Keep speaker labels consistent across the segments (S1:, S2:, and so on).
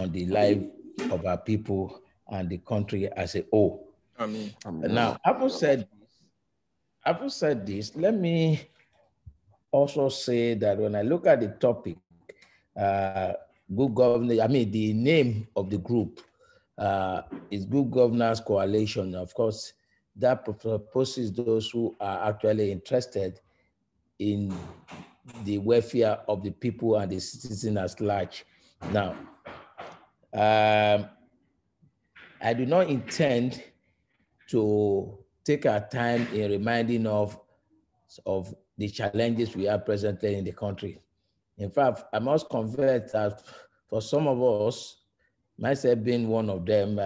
S1: on the life of our people and the country as a whole.
S2: Amen.
S1: Now, having said this, let me also say that when I look at the topic, good governance, I mean, the name of the group is Good Governance Coalition. Of course, that proposes those who are actually interested in the welfare of the people and the citizen at large. Now, I do not intend to take our time in reminding of the challenges we have presently in the country. In fact, I must confess that for some of us, myself being one of them,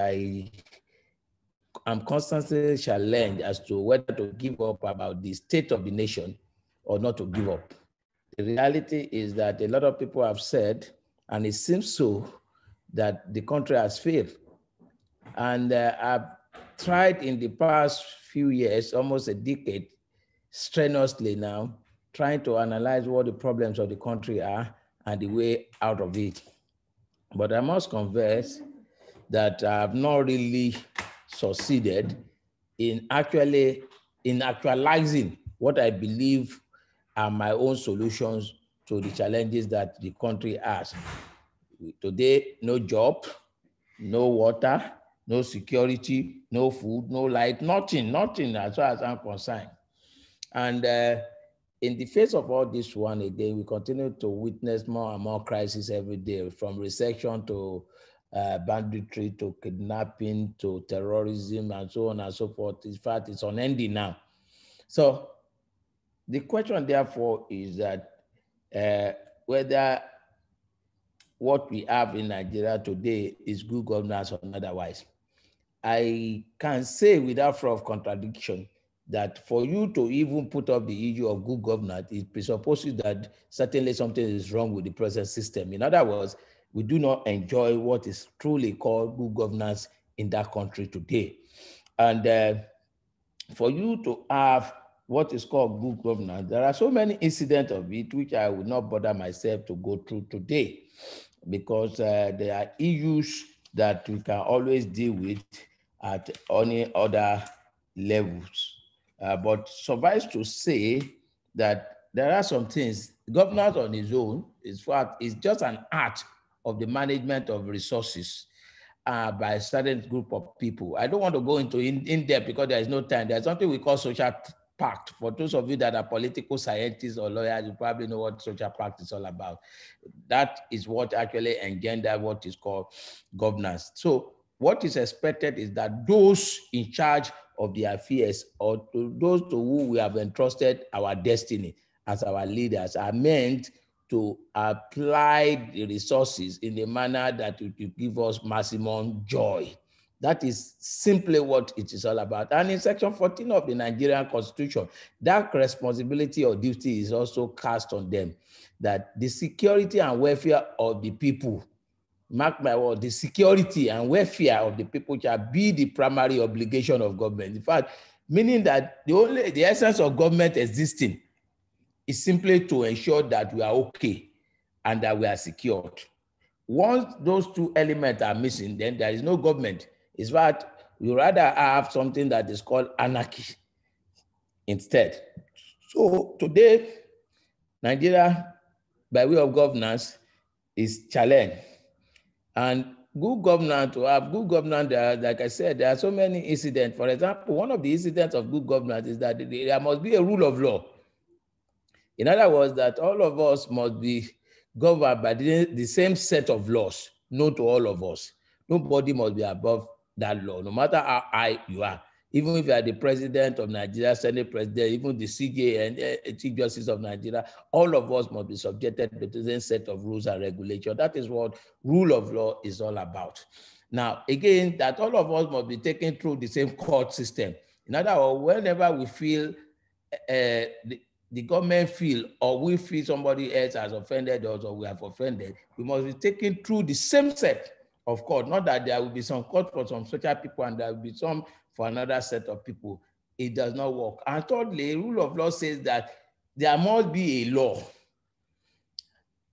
S1: I'm constantly challenged as to whether to give up about the state of the nation or not to give up. The reality is that a lot of people have said, and it seems so, that the country has failed. And I've tried in the past few years, almost a decade, strenuously now, trying to analyze what the problems of the country are and the way out of it. But I must confess that I have not really succeeded in actualizing what I believe are my own solutions to the challenges that the country has. Today, no job, no water, no security, no food, no light, nothing as far as I'm concerned. And in the face of all this one again, we continue to witness more and more crises every day, from recession to banditry to kidnapping to terrorism and so on and so forth. In fact, it's unending now. So the question therefore is that whether what we have in Nigeria today is good governance or otherwise. I can say without fear of contradiction that for you to even put up the issue of good governance, it presupposes that certainly something is wrong with the present system. In other words, we do not enjoy what is truly called good governance in that country today. And for you to have what is called good governance, there are so many incidents of it which I will not bother myself to go through today, because there are issues that we can always deal with at any other levels. But suffice to say that there are some things, governance on its own is just an art of the management of resources by a certain group of people. I don't want to go into in depth because there is no time. There's something we call social pact. For those of you that are political scientists or lawyers, you probably know what social pact is all about. That is what actually engendered what is called governance. So what is expected is that those in charge of the affairs, or those to whom we have entrusted our destiny as our leaders, are meant to apply the resources in a manner that will give us maximum joy. That is simply what it is all about. And in Section 14 of the Nigerian Constitution, that responsibility or duty is also cast on them, that the security and welfare of the people, mark my word, the security and welfare of the people shall be the primary obligation of government. In fact, meaning that the essence of government existing is simply to ensure that we are okay and that we are secured. Once those two elements are missing, then there is no government. In fact, we rather have something that is called anarchy instead. So today, Nigeria, by way of governance, is challenged. And good governance, to have good governance, like I said, there are so many incidents. For example, one of the incidents of good governance is that there must be a rule of law. In other words, that all of us must be governed by the same set of laws known to all of us. Nobody must be above that law, no matter how high you are. Even if you are the president of Nigeria, Senate president, even the CJ and Chief Justice of Nigeria, all of us must be subjected to the same set of rules and regulations. That is what rule of law is all about. Now, again, that all of us must be taken through the same court system. In other words, whenever we feel the government feel or we feel somebody else has offended us or we have offended, we must be taken through the same set of court. Not that there will be some court for some social people and there will be some for another set of people. It does not work. And thirdly, rule of law says that there must be a law.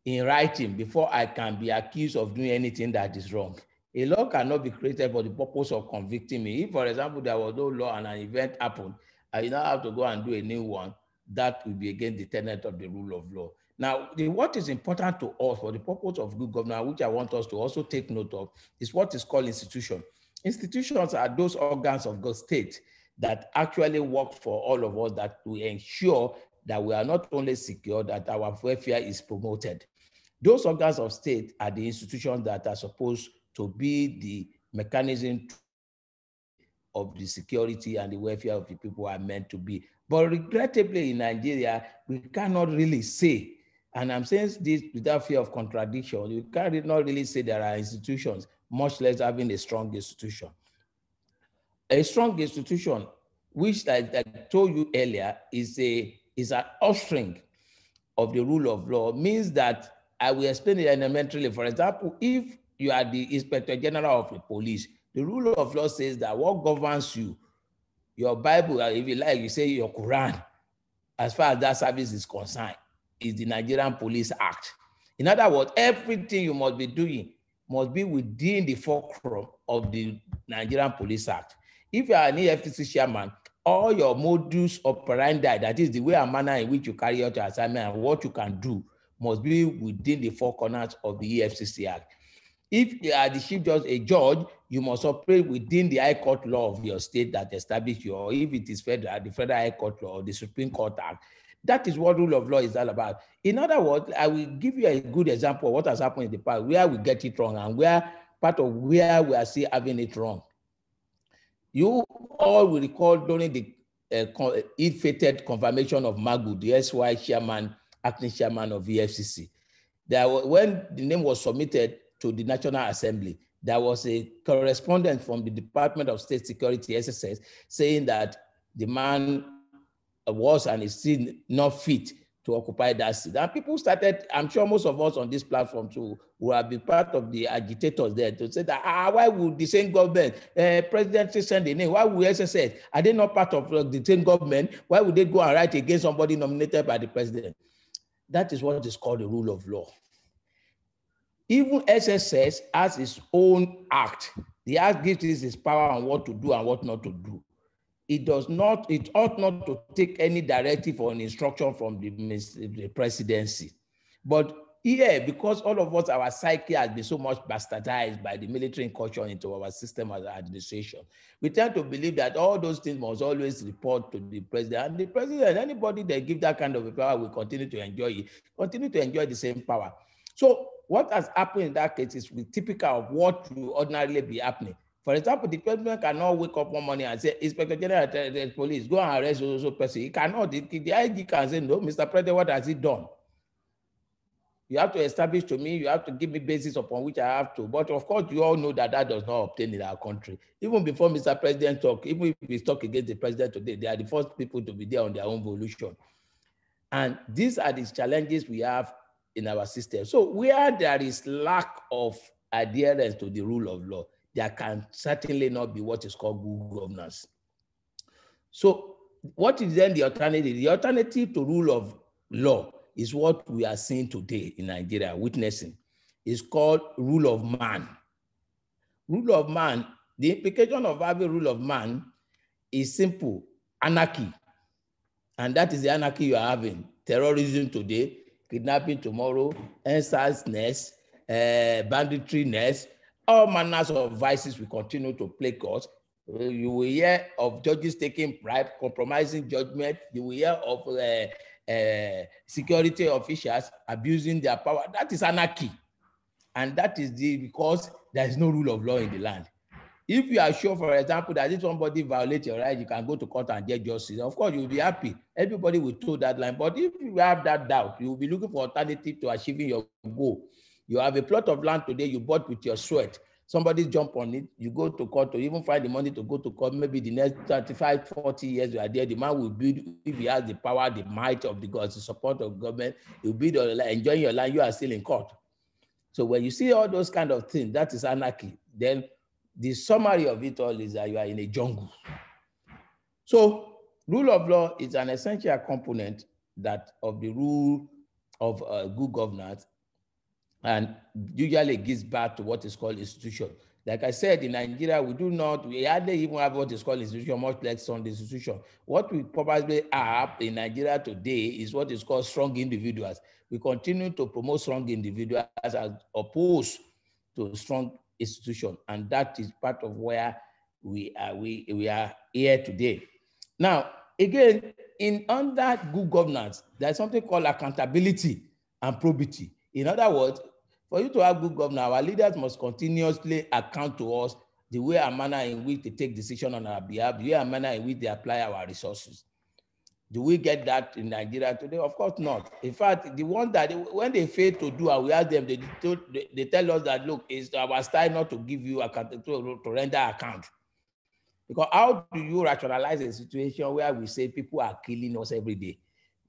S1: in writing before I can be accused of doing anything that is wrong. A law cannot be created for the purpose of convicting me. If, for example, there was no law and an event happened, I now have to go and do a new one, that will be against the tenet of the rule of law. Now, what is important to us for the purpose of good governance, which I want us to also take note of, is what is called institution. Institutions are those organs of the state that actually work for all of us, that will ensure that we are not only secure, that our welfare is promoted. Those organs of state are the institutions that are supposed to be the mechanism of the security and the welfare of the people are meant to be. But regrettably in Nigeria, we cannot really say, and I'm saying this without fear of contradiction, we cannot really say there are institutions, much less having a strong institution. A strong institution, which I told you earlier, is an offspring of the rule of law, means that, I will explain it elementarily. For example, if you are the Inspector General of the police, the rule of law says that what governs you, your Bible, if you like, you say your Quran, as far as that service is concerned, is the Nigerian Police Act. In other words, everything you must be doing must be within the fulcrum of the Nigerian Police Act. If you are an EFCC chairman, all your modus operandi, that is the way and manner in which you carry out your assignment and what you can do, must be within the four corners of the EFCC Act. If you are the chief judge, a judge, you must operate within the High Court law of your state that establishes you, or if it is federal, the Federal High Court law or the Supreme Court Act. That is what rule of law is all about. In other words, I will give you a good example of what has happened in the past, where we get it wrong and where part of where we are still having it wrong. You all will recall during the ill-fated confirmation of Magu, the SY chairman, acting chairman of EFCC, when the name was submitted to the National Assembly, there was a correspondence from the Department of State Security, SSS, saying that the man was and is still not fit to occupy that seat. And people started, I'm sure most of us on this platform too, who have been part of the agitators there, to say that, why would the same government, presidency send a name? Why would SSS? Are they not part of the same government? Why would they go and write against somebody nominated by the president? That is what is called the rule of law. Even SSS has its own act. The act gives us its power on what to do and what not to do. It ought not to take any directive or an instruction from the presidency. But here, because all of us, our psyche has been so much bastardized by the military incursion into our system as administration, we tend to believe that all those things must always report to the president. And the president, anybody that give that kind of a power will continue to enjoy it, continue to enjoy the same power. So what has happened in that case is typical of what will ordinarily be happening. For example, the president cannot wake up one morning and say, Inspector General of the police, go and arrest so person. He cannot. The IG can say, no, Mr. President, what has he done? You have to establish to me, you have to give me basis upon which I have to. But of course, you all know that that does not obtain in our country. Even before Mr. President talk, even if we talk against the president today, they are the first people to be there on their own volition. And these are the challenges we have in our system. So where there is lack of adherence to the rule of law, there can certainly not be what is called good governance. So what is then the alternative? The alternative to rule of law is what we are seeing today in Nigeria, witnessing. It's called rule of man. Rule of man, the implication of having rule of man is simple: anarchy. And that is the anarchy you are having. Terrorism today, kidnapping tomorrow, endsars, banditry, all manners of vices will continue to plague us. You will hear of judges taking bribe, compromising judgment. You will hear of security officials abusing their power. That is anarchy. And that is because there is no rule of law in the land. If you are sure, for example, that if somebody violates your right, you can go to court and get justice. Of course, you'll be happy. Everybody will toe that line. But if you have that doubt, you will be looking for alternative to achieving your goal. You have a plot of land today you bought with your sweat. Somebody jump on it, you go to court to even find the money to go to court. Maybe the next 35, 40 years you are there, the man will build, if he has the power, the might of the gods, the support of government, he'll be enjoying your land, you are still in court. So when you see all those kind of things, that is anarchy. Then the summary of it all is that you are in a jungle. So rule of law is an essential component that of the rule of good governance. and usually it gives back to what is called institution. Like I said, in Nigeria, we hardly even have what is called institution, much less on the institution. What we probably have in Nigeria today is what is called strong individuals. We continue to promote strong individuals as opposed to strong institution, and that is part of where we are here today. Now, again, under good governance, there's something called accountability and probity. In other words, for you to have good governance, our leaders must continuously account to us the way and manner in which they take decisions on our behalf, the way and manner in which they apply our resources. Do we get that in Nigeria today? Of course not. In fact, the one that when they fail to do, and we ask them, they tell us that, look, it's our style not to give you to render account. Because how do you rationalize a situation where we say people are killing us every day?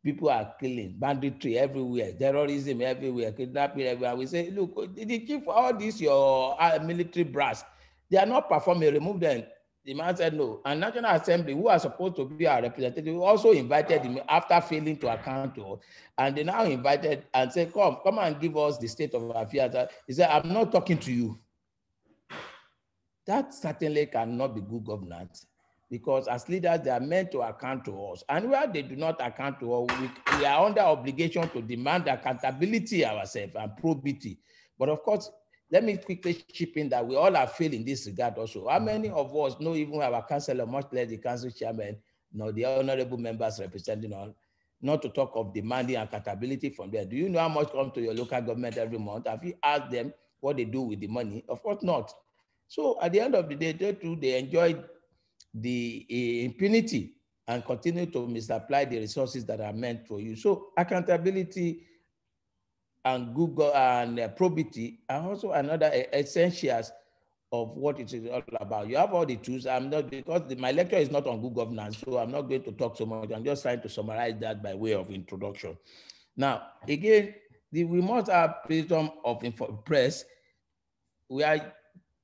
S1: People are killing, banditry everywhere, terrorism everywhere, kidnapping everywhere. We say, look, the chief, all this, your military brass, they are not performing, remove them. The man said no. And National Assembly, who are supposed to be our representative, also invited him after failing to account to us. And they now invited and said, come and give us the state of affairs. He said, I'm not talking to you. That certainly cannot be good governance, because as leaders, they are meant to account to us. And where they do not account to us, we are under obligation to demand accountability ourselves and probity. But of course, let me quickly chip in that we all are failing in this regard also. How many of us know even our councillor, much less the council chairman, nor the honorable members representing us, not to talk of demanding accountability from them? Do you know how much comes to your local government every month? Have you asked them what they do with the money? Of course not. So at the end of the day, they enjoy the impunity and continue to misapply the resources that are meant for you. So accountability and Google and probity are also another essentials of what it is all about. You have all the tools. I'm not, because my lecture is not on good governance, so I'm not going to talk so much. I'm just trying to summarize that by way of introduction. Now, again, we must have freedom of press.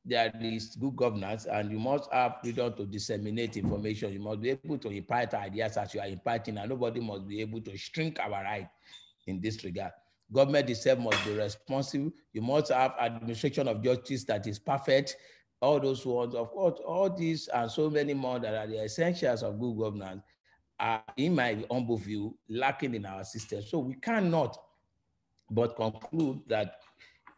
S1: There is good governance, and you must have freedom to disseminate information. You must be able to impart ideas as you are imparting, and nobody must be able to shrink our right in this regard. Government itself must be responsible. You must have administration of justice that is perfect. All those ones, of course, all these and so many more that are the essentials of good governance are, in my humble view, lacking in our system. So we cannot but conclude that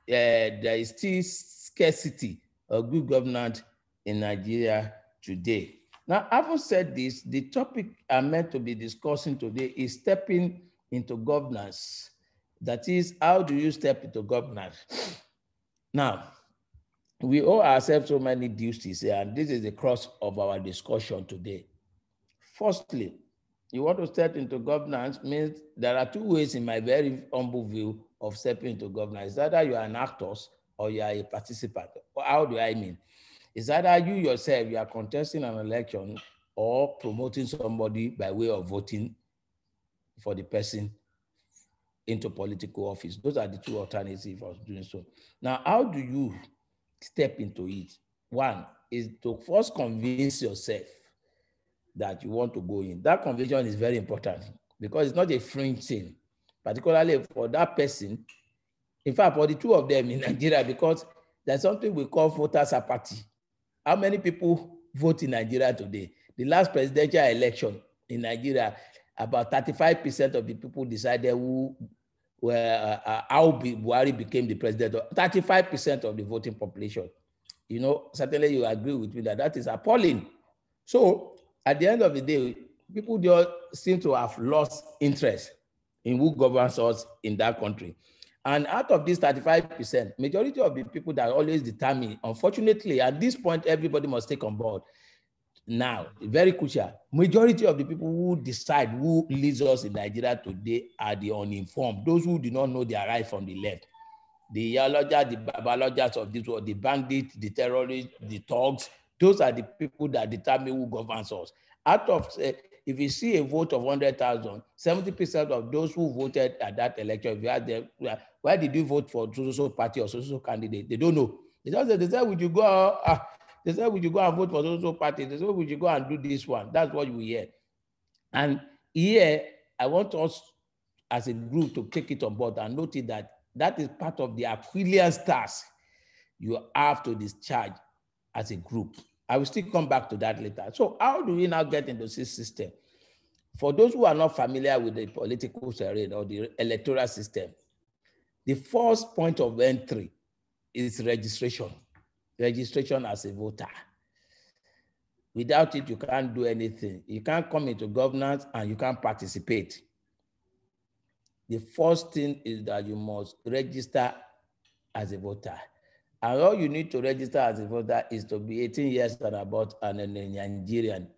S1: there is still scarcity of good governance in Nigeria today. Now, having said this, the topic I'm meant to be discussing today is stepping into governance. That is, how do you step into governance? Now, we owe ourselves so many duties here, and this is the crux of our discussion today. Firstly, you want to step into governance means there are two ways, in my very humble view, of stepping into governance. It's either you are an actor or you are a participant. How do I mean? It's either you yourself, you are contesting an election or promoting somebody by way of voting for the person into political office. Those are the two alternatives of doing so. Now, how do you step into it? One is to first convince yourself that you want to go in. That conviction is very important because it's not a fringe thing, particularly for that person. In fact, for the two of them in Nigeria, because there's something we call voters apathy. How many people vote in Nigeria today? The last presidential election in Nigeria, about 35% of the people decided how Buhari became the president. 35% of the voting population. You know, certainly you agree with me that that is appalling. So at the end of the day, people just seem to have lost interest in who governs us in that country. And out of this 35%, majority of the people that always determine, unfortunately, at this point, everybody must take on board. Now, very crucial, majority of the people who decide who leads us in Nigeria today are the uninformed, those who do not know their right from the left. The Yaloja, the Babalojas of this world, the bandits, the terrorists, the thugs, those are the people that determine who governs us. Out of, if you see a vote of 100,000, 70% of those who voted at that election, if you ask them, why did you vote for so party or so candidate? They don't know. They just say, they say, would you go? They say, would you go and vote for so party? They say, would you go and do this one? That's what you hear. And here, I want us as a group to take it on board and note it that That is part of the Aquilian task you have to discharge as a group. I will still come back to that later. So how do we now get into this system? For those who are not familiar with the political terrain or the electoral system, the first point of entry is registration. Registration as a voter. Without it, you can't do anything. You can't come into governance and you can't participate. The first thing is that you must register as a voter. And all you need to register as a voter is to be 18 years and above and a Nigerian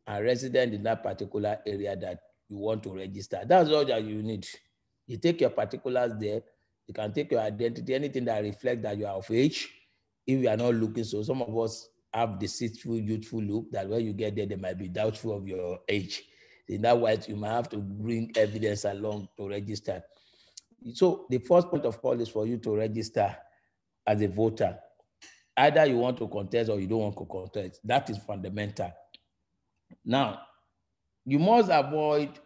S1: and resident in that particular area that you want to register. That's all that you need. You take your particulars there. You can take your identity, anything that reflects that you are of age. If you are not looking, so some of us have deceitful, youthful look that when you get there, they might be doubtful of your age. In that way, you might have to bring evidence along to register. So the first point of call is for you to register as a voter. Either you want to contest or you don't want to contest. That is fundamental. Now, you must avoid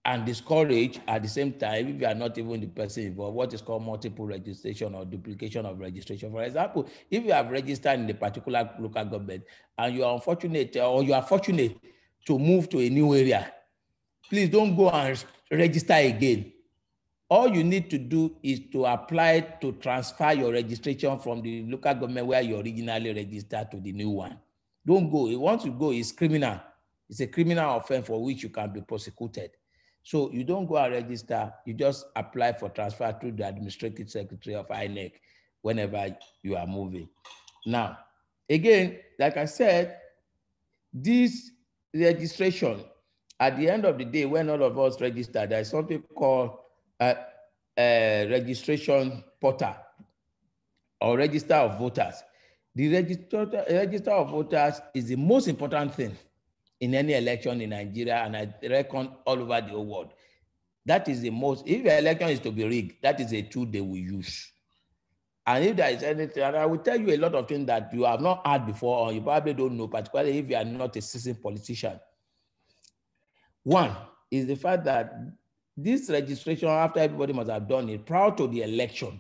S1: and discourage at the same time, if you are not even the person involved, what is called multiple registration or duplication of registration. For example, if you have registered in a particular local government and you are unfortunate or you are fortunate to move to a new area, please don't go and register again. All you need to do is to apply to transfer your registration from the local government where you originally registered to the new one. Don't go. Once you go, it's criminal. It's a criminal offense for which you can be prosecuted. So you don't go and register. You just apply for transfer through the administrative secretary of INEC whenever you are moving. Now, again, like I said, this registration, at the end of the day, when all of us register, there's something called registration portal or register of voters. The register of voters is the most important thing in any election in Nigeria, and I reckon all over the whole world. That is the most, if the election is to be rigged, that is a tool they will use. And if there is anything, and I will tell you a lot of things that you have not heard before, or you probably don't know, particularly if you are not a seasoned politician. One is the fact that this registration, after everybody must have done it, prior to the election,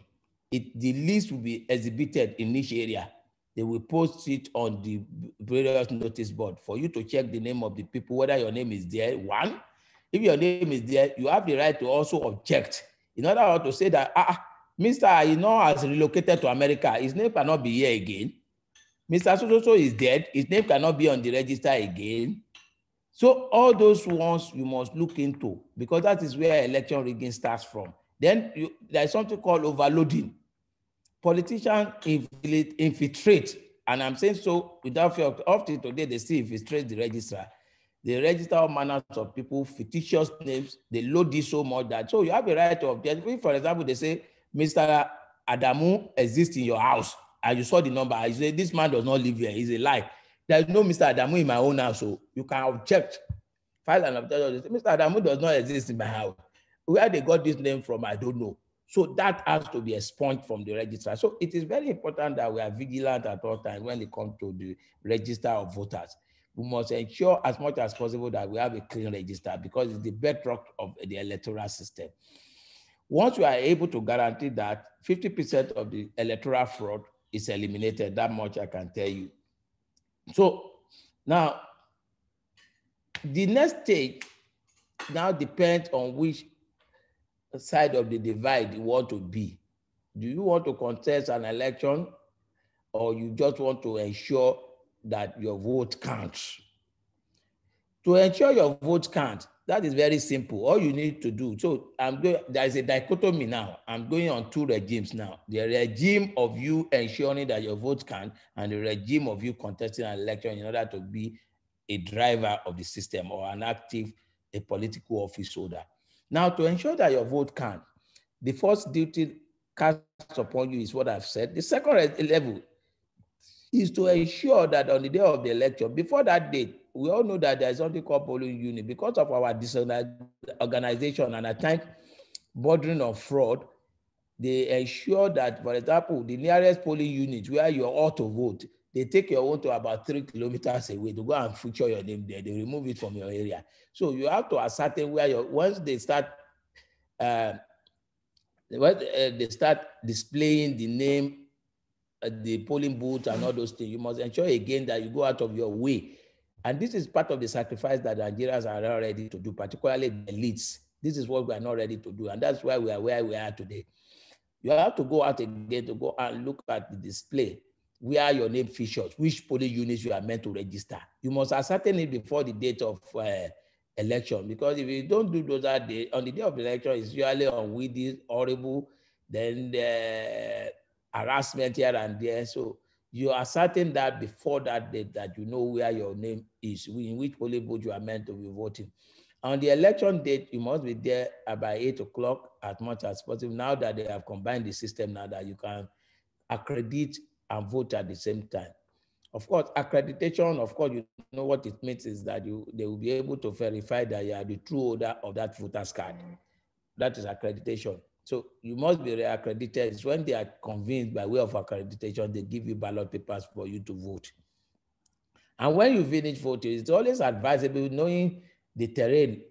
S1: the list will be exhibited in each area. They will post it on the various notice board for you to check the name of the people, whether your name is there. One, if your name is there, you have the right to also object. In order to say that, Mr. Aino has relocated to America, his name cannot be here again. Mr. So is dead, his name cannot be on the register again. So all those ones you must look into, because that is where election rigging starts from. Then there's something called overloading. Politicians infiltrate, and I'm saying so without fear. Often today they still infiltrate the registrar. They register all manners of people, fictitious names. They load this so much that, so you have a right to object. If, for example, they say, Mr. Adamu exists in your house, and you saw the number, you say, this man does not live here, it's a lie. There's no Mr. Adamu in my own house, so you can object. File an objection. Mr. Adamu does not exist in my house. Where they got this name from, I don't know. So that has to be expunged from the register. So it is very important that we are vigilant at all times when it comes to the register of voters. We must ensure as much as possible that we have a clean register, because it's the bedrock of the electoral system. Once we are able to guarantee that 50% of the electoral fraud is eliminated, that much I can tell you. So now, the next stage now depends on which side of the divide you want to be. Do you want to contest an election, or you just want to ensure that your vote counts? To ensure your vote counts, that is very simple. All you need to do, so there is a dichotomy now. I'm going on two regimes now. The regime of you ensuring that your vote counts, and the regime of you contesting an election in order to be a driver of the system or a political office holder. Now, to ensure that your vote counts, the first duty cast upon you is what I've said. The second level is to ensure that on the day of the election, before that date, we all know that there's something called polling unit. Because of our disorganization and at times bordering on fraud, they ensure that, for example, the nearest polling unit where you ought to vote, they take your vote to about 3 kilometers away to go and feature your name there. They remove it from your area. So you have to ascertain where once they start when they start displaying the name, the polling booth and all those things, you must ensure again that you go out of your way. And this is part of the sacrifice that Nigerians are not ready to do, particularly the elites. This is what we are not ready to do. And that's why we are where we are today. You have to go out again to go and look at the display where your name features, which polling units you are meant to register. You must ascertain it before the date of election, because if you don't do those that day, on the day of the election, it's usually unwitty, horrible, then harassment here and there. So you ascertain that before that date, that you know where your name is, in which polling booth you are meant to be voting. On the election date, you must be there by 8 o'clock as much as possible. Now that they have combined the system, now that you can accredit and vote at the same time. Of course, accreditation, of course, you know what it means is that they will be able to verify that you are the true holder of that voter's card. That is accreditation. So you must be re-accredited. It's when they are convinced by way of accreditation, they give you ballot papers for you to vote. And when you finish voting, it's always advisable, knowing the terrain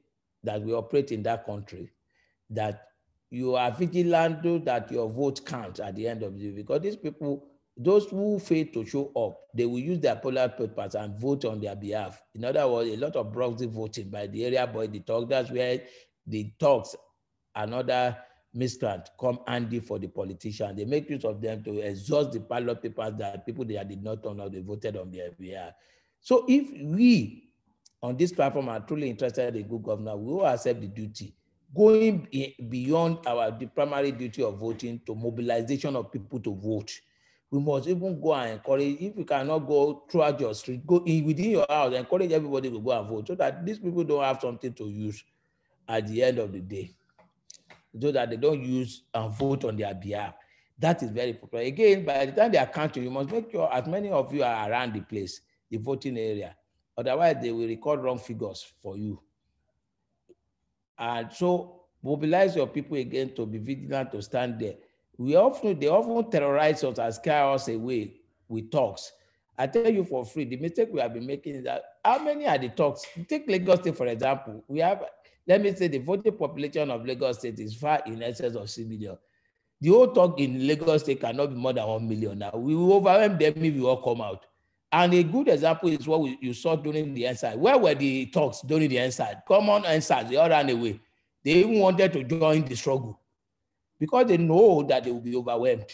S1: that we operate in that country, that you are vigilant that your vote counts at the end of the day, because these people, those who fail to show up, they will use their ballot papers and vote on their behalf. In other words, a lot of proxy voting by the area boy, the talk, that's where the talks and other miscreants come handy for the politician. They make use of them to exhaust the ballot papers that people they did not turn out, they voted on their behalf. So if we on this platform are truly interested in good governance, we will accept the duty, going beyond the primary duty of voting to mobilization of people to vote. We must even go and encourage, if you cannot go throughout your street, go in within your house, encourage everybody to go and vote, so that these people don't have something to use at the end of the day, so that they don't use and vote on their behalf. That is very important. Again, by the time they are counting, you must make sure as many of you are around the place, the voting area. Otherwise, they will record wrong figures for you. And so mobilize your people again to be vigilant, to stand there. They often terrorize us and scare us away with talks. I tell you for free, the mistake we have been making is that how many are the talks? Take Lagos State, for example. We have, let me say, the voting population of Lagos State is far in excess of 6 million. The whole talk in Lagos State cannot be more than 1 million now. We will overwhelm them if we all come out. And a good example is what you saw during the EndSARS. Where were the talks during the EndSARS? Common EndSARS, they all ran away. They even wanted to join the struggle because they know that they will be overwhelmed.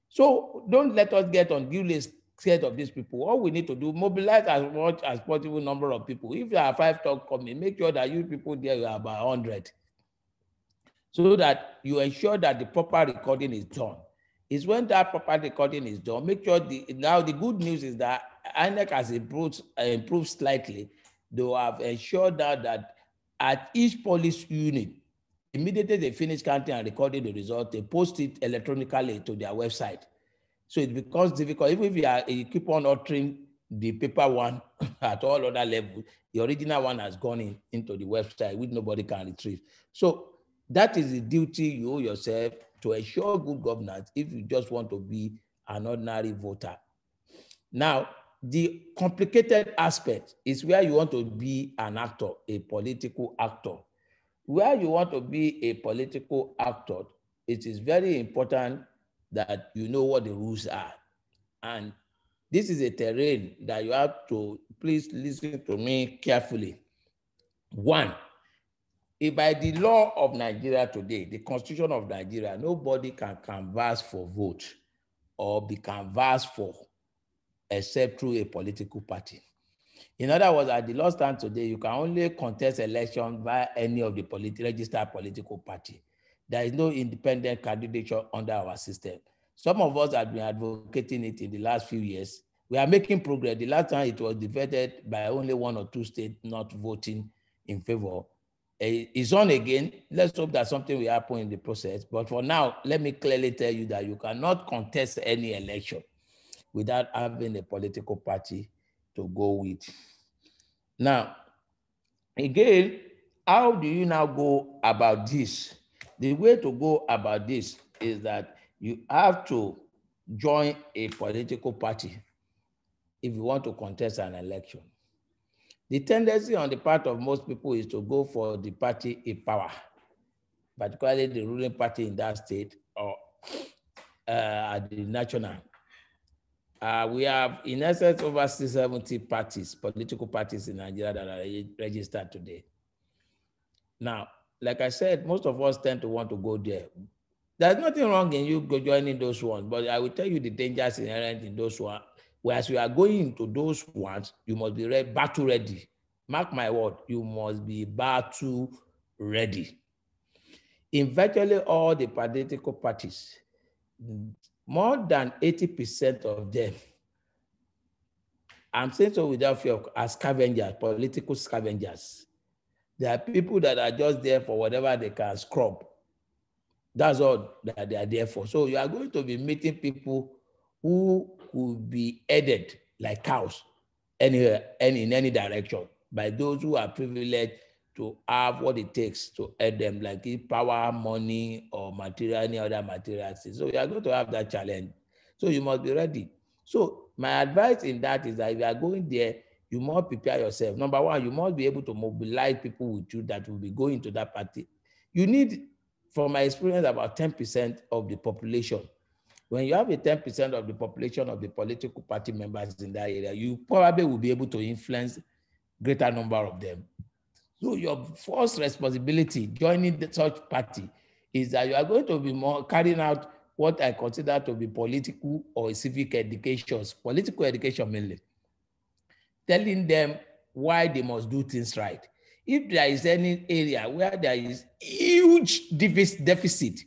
S1: So don't let us get unduly scared of these people. All we need to do, mobilize as much as possible number of people. If there are 5 talks coming, make sure that you people there are about 100, so that you ensure that the proper recording is done. It's when that proper recording is done, make sure now the good news is that INEC has improved slightly. They have ensured that at each police unit, immediately they finish counting and recording the result, they post it electronically to their website. So it becomes difficult. Even if you keep on altering the paper one at all other levels, the original one has gone into the website, which nobody can retrieve. So that is the duty you owe yourself to ensure good governance if you just want to be an ordinary voter. Now, the complicated aspect is where you want to be an actor, a political actor. Where you want to be a political actor, it is very important that you know what the rules are. And this is a terrain that you have to, please listen to me carefully. One, if by the law of Nigeria today, the Constitution of Nigeria, nobody can canvass for vote or be canvassed for except through a political party. In other words, at the law stand today, you can only contest election via any of the registered political party. There is no independent candidature under our system. Some of us have been advocating it in the last few years. We are making progress. The last time it was debated by only 1 or 2 states not voting in favor. It's on again. Let's hope that something will happen in the process. But for now, let me clearly tell you that you cannot contest any election without having a political party to go with. Now, again, how do you now go about this? The way to go about this is that you have to join a political party if you want to contest an election. The tendency on the part of most people is to go for the party in power. particularly the ruling party in that state or at the national. We have in essence over 70 parties, political parties in Nigeria that are registered today. Now, like I said, most of us tend to want to go there. There's nothing wrong in you joining those ones, but I will tell you the dangers inherent in those ones. Whereas you are going into those ones, you must be battle ready. Mark my word, you must be battle ready. In virtually all the political parties, more than 80% of them, I'm saying so without fear, are scavengers, political scavengers. There are people that are just there for whatever they can scrub. That's all that they are there for. So you are going to be meeting people who could be headed like cows anywhere and in any direction by those who are privileged to have what it takes to head them, like power, money, or material, any other material things. So you are going to have that challenge. So you must be ready. So my advice in that is that if you are going there, you must prepare yourself. Number one, you must be able to mobilize people with you that will be going to that party. You need, from my experience, about 10% of the population. When you have a 10% of the population of the political party members in that area, you probably will be able to influence greater number of them. So your first responsibility joining the such party is that you are going to be more carrying out what I consider to be political or civic education, political education mainly, telling them why they must do things right. If there is any area where there is huge deficit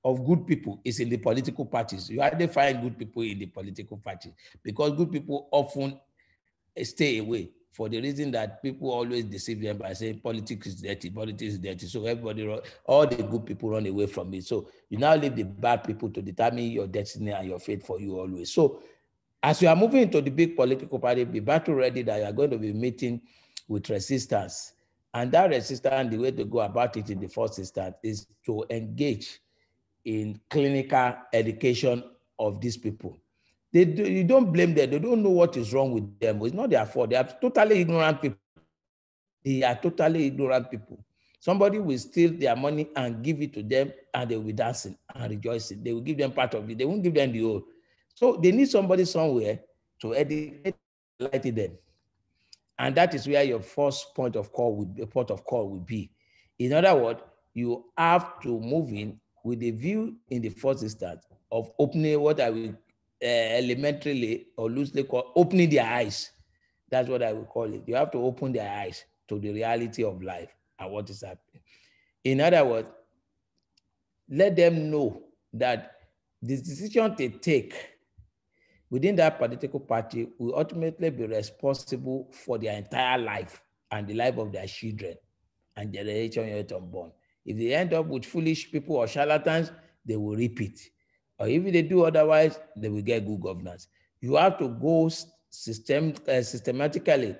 S1: of good people, is in the political parties. You hardly find good people in the political parties because good people often stay away for the reason that people always deceive them by saying politics is dirty, politics is dirty. So everybody, all the good people run away from it. So you now leave the bad people to determine your destiny and your fate for you always. So as you are moving into the big political party, be battle ready that you are going to be meeting with resistance. And that resistance, the way to go about it in the first instance is to engage in clinical education of these people. You don't blame them. They don't know what is wrong with them. It's not their fault. They are totally ignorant people. They are totally ignorant people. Somebody will steal their money and give it to them, and they will be dancing and rejoicing. They will give them part of it. They won't give them the whole. So they need somebody somewhere to educate them. And that is where your first point of call would be. In other words, you have to move in with a view in the first instance of opening what I will elementarily or loosely call opening their eyes. That's what I will call it. You have to open their eyes to the reality of life and what is happening. In other words, let them know that the decision they take within that political party will ultimately be responsible for their entire life and the life of their children and generation yet unborn. If they end up with foolish people or charlatans, they will repeat. Or if they do otherwise, they will get good governance. You have to go systematically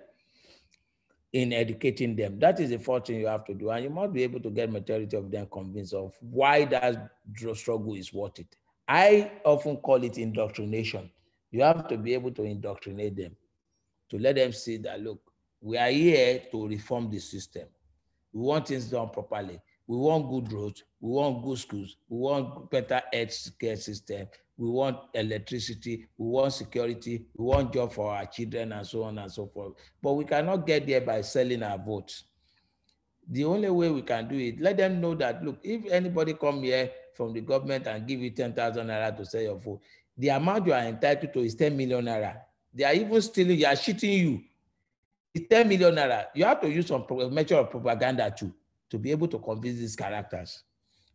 S1: in educating them. That is the first thing you have to do. And you must be able to get majority of them convinced of why that struggle is worth it. I often call it indoctrination. You have to be able to indoctrinate them, to let them see that, look, we are here to reform the system. We want things done properly. We want good roads. We want good schools. We want better health care system. We want electricity. We want security. We want job for our children and so on and so forth. But we cannot get there by selling our votes. The only way we can do it, let them know that, look, if anybody come here from the government and give you 10,000 naira to sell your vote, the amount you are entitled to is 10 million naira. They are even stealing, they are cheating you. It's 10 million naira. You have to use some measure of propaganda to be able to convince these characters.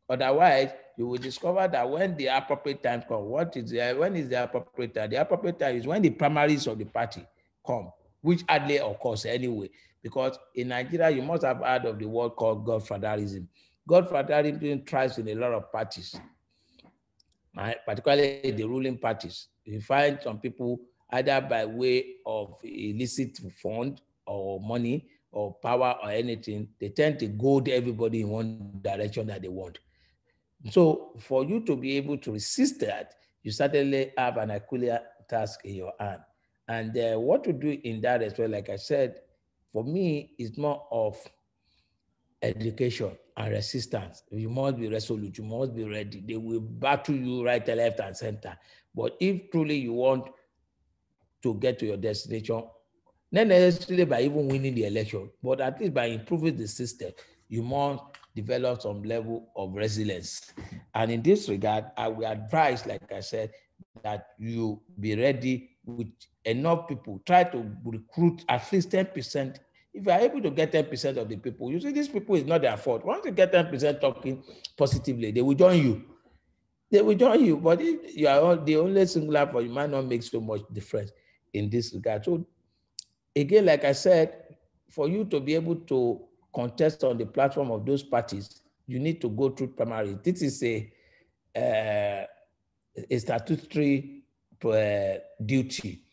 S1: Otherwise, you will discover that when the appropriate time comes, when is the appropriate time? The appropriate time is when the primaries of the party come, which hardly occurs anyway. Because in Nigeria, you must have heard of the word called godfatherism. Godfatherism thrives in a lot of parties, right? Particularly the ruling parties. You find some people either by way of illicit fund or money or power or anything, they tend to goad everybody in one direction that they want. So for you to be able to resist that, you certainly have an Herculean task in your hand. And what to do in that as well, like I said, for me, is more of education and resistance. You must be resolute. You must be ready. They will battle you right, left, and center. But if truly you want to get to your destination, not necessarily by even winning the election, but at least by improving the system, you must develop some level of resilience. And in this regard, I will advise, like I said, that you be ready with enough people. Try to recruit at least 10%. If you are able to get 10% of the people, you see, these people is not their fault. Once you get 10% talking positively, they will join you. They will join you. But if you are the only singular for, you might not make so much difference in this regard. So again, like I said, for you to be able to contest on the platform of those parties, you need to go through primary. This is a statutory duty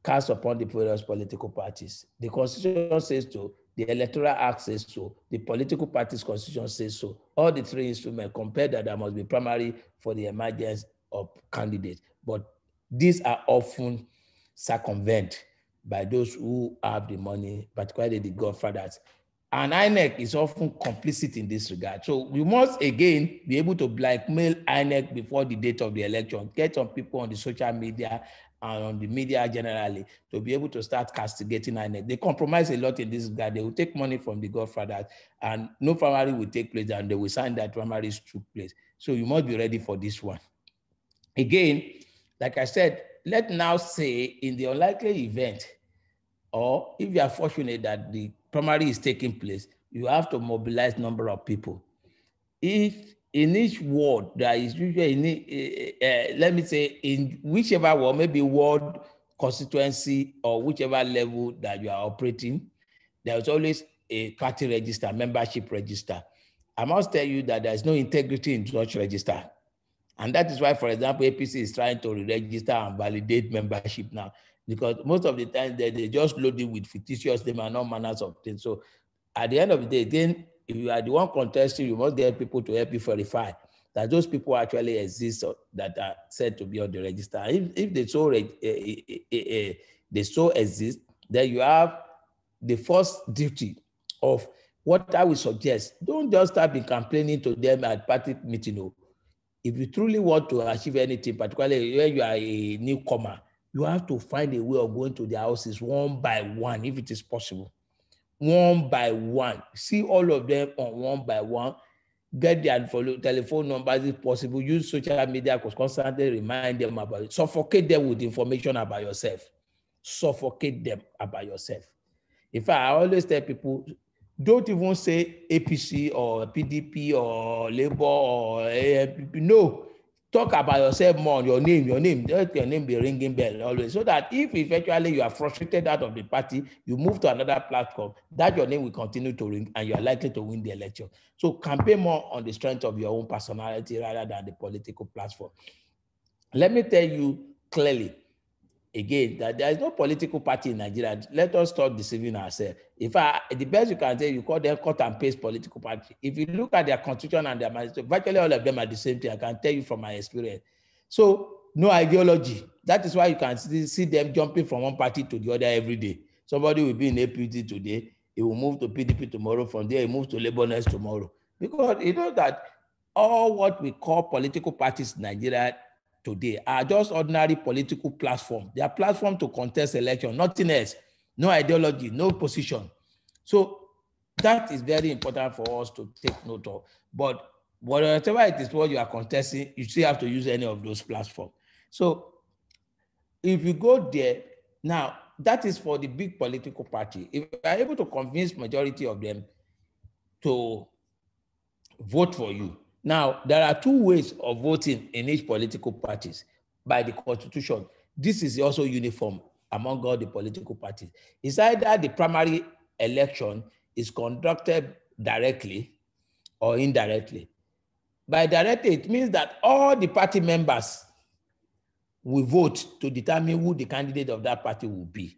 S1: cast upon the various political parties. The Constitution says so, the Electoral Act says so, the political parties' constitution says so. All the three instruments compare that there must be primary for the emergence of candidates. But these are often circumvented by those who have the money, particularly the godfathers. And INEC is often complicit in this regard. So we must again be able to blackmail INEC before the date of the election, get some people on the social media and on the media generally to be able to start castigating INEC. They compromise a lot in this regard. They will take money from the godfathers and no primary will take place and they will sign that primaries took place. So you must be ready for this one. Again, like I said, let's now say in the unlikely event, or if you are fortunate that the primary is taking place, you have to mobilize number of people. If in each ward, there is usually, let me say, in whichever ward, maybe ward, constituency, or whichever level that you are operating, there is always a party register, membership register. I must tell you that there is no integrity in such register. And that is why, for example, APC is trying to re-register and validate membership now, because most of the time they just load it with fictitious names and all manners of things. So at the end of the day, again, if you are the one contesting, you must get people to help you verify that those people actually exist or that are said to be on the register. If they so exist, then you have the first duty of what I would suggest. Don't just start be complaining to them at party meeting. If you truly want to achieve anything, particularly when you are a newcomer, you have to find a way of going to their houses one by one, if it is possible. One by one. See all of them on one by one. Get their telephone numbers if possible. Use social media to constantly remind them about it. Suffocate them with information about yourself. Suffocate them about yourself. In fact, I always tell people, don't even say APC or PDP or Labour or ANPP. No, talk about yourself more, your name. Let your name be ringing bell always. So that if eventually you are frustrated out of the party, you move to another platform, that your name will continue to ring and you are likely to win the election. So campaign more on the strength of your own personality rather than the political platform. Let me tell you clearly, again, that there is no political party in Nigeria. Let us stop deceiving ourselves. The best you can say, you call them cut and paste political party. If you look at their constitution and their manifesto, virtually all of them are the same thing. I can tell you from my experience. So no ideology. That is why you can see them jumping from one party to the other every day. Somebody will be in APC today. He will move to PDP tomorrow. From there, he moves to Labour next tomorrow. Because you know that all what we call political parties in Nigeria today are just ordinary political platform. They are platform to contest election, nothing else. No ideology, no position. So that is very important for us to take note of. But whatever it is what you are contesting, you still have to use any of those platforms. So if you go there, now that is for the big political party. If you are able to convince majority of them to vote for you. Now, there are two ways of voting in each political parties by the Constitution. This is also uniform among all the political parties. It's either the primary election is conducted directly or indirectly. By directly, it means that all the party members will vote to determine who the candidate of that party will be.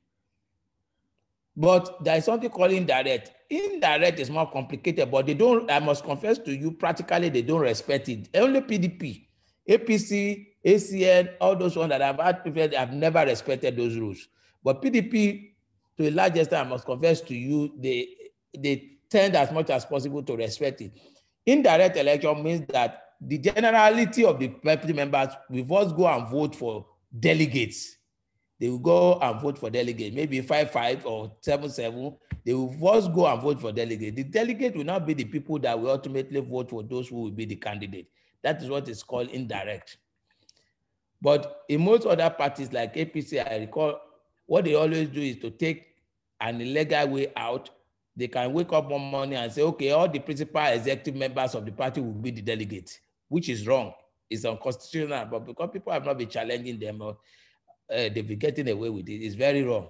S1: But there is something called indirect. Indirect is more complicated, but they don't, I must confess to you, practically they don't respect it. Only PDP, APC, ACN, all those ones that I've had preferred, they have never respected those rules. But PDP, to a large extent, I must confess to you, they tend as much as possible to respect it. Indirect election means that the generality of the party members will first go and vote for delegates. They will go and vote for delegates, maybe 5-5 or 7-7. They will first go and vote for delegates. The delegate will not be the people that will ultimately vote for those who will be the candidate. That is what is called indirect. But in most other parties like APC, I recall what they always do is to take an illegal way out. They can wake up one morning and say, okay, all the principal executive members of the party will be the delegates, which is wrong. It's unconstitutional, but because people have not been challenging them, they've been getting away with it. It's very wrong.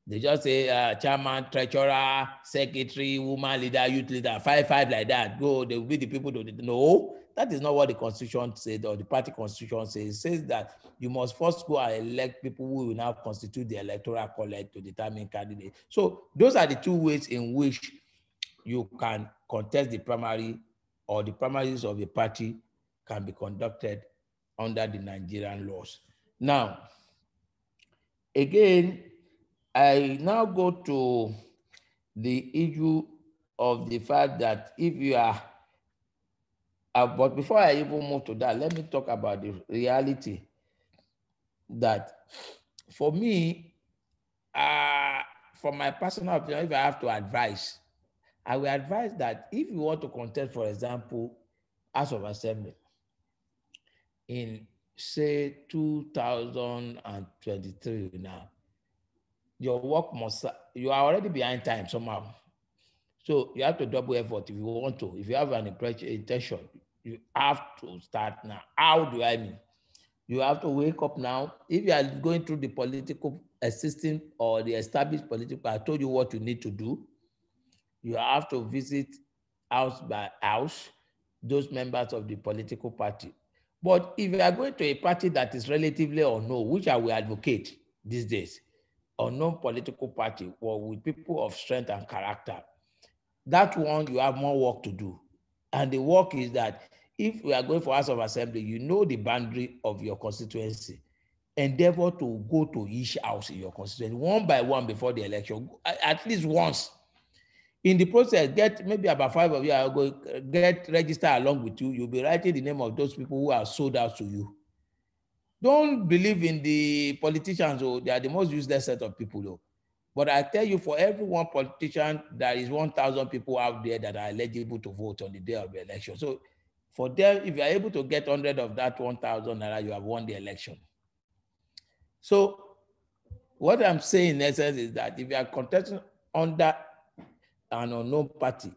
S1: They just say chairman, treasurer, secretary, woman leader, youth leader, 5-5 like that. Go, they will be the people to no. That is not what the constitution said or the party constitution says. It says that you must first go and elect people who will now constitute the electoral college to determine candidate. So those are the two ways in which you can contest the primary, or the primaries of a party can be conducted under the Nigerian laws. Now, again, I now go to the issue of the fact that if you are, but before I even move to that, let me talk about the reality that for me, from my personal opinion, if I have to advise, I will advise that if you want to contest, for example, House of Assembly in, say, 2023 now, your work must, you are already behind time somehow. So you have to double effort if you want to. If you have an intention, you have to start now. How do I mean? You have to wake up now. If you are going through the political system or the established political, I told you what you need to do. You have to visit house by house those members of the political party. But if you are going to a party that is relatively unknown, which I will advocate these days, unknown political party or with people of strength and character, that one you have more work to do. And the work is that if we are going for House of Assembly, you know the boundary of your constituency. Endeavor to go to each house in your constituency one by one before the election, at least once. In the process, get maybe about 5 of you are going get registered along with you. You'll be writing the name of those people who are sold out to you. Don't believe in the politicians, oh, they are the most useless set of people, though. But I tell you, for every one politician, there is 1,000 people out there that are eligible to vote on the day of the election. So for them, if you are able to get 100 of that 1,000, you have won the election. So what I'm saying in essence is that if you are contesting under an unknown party,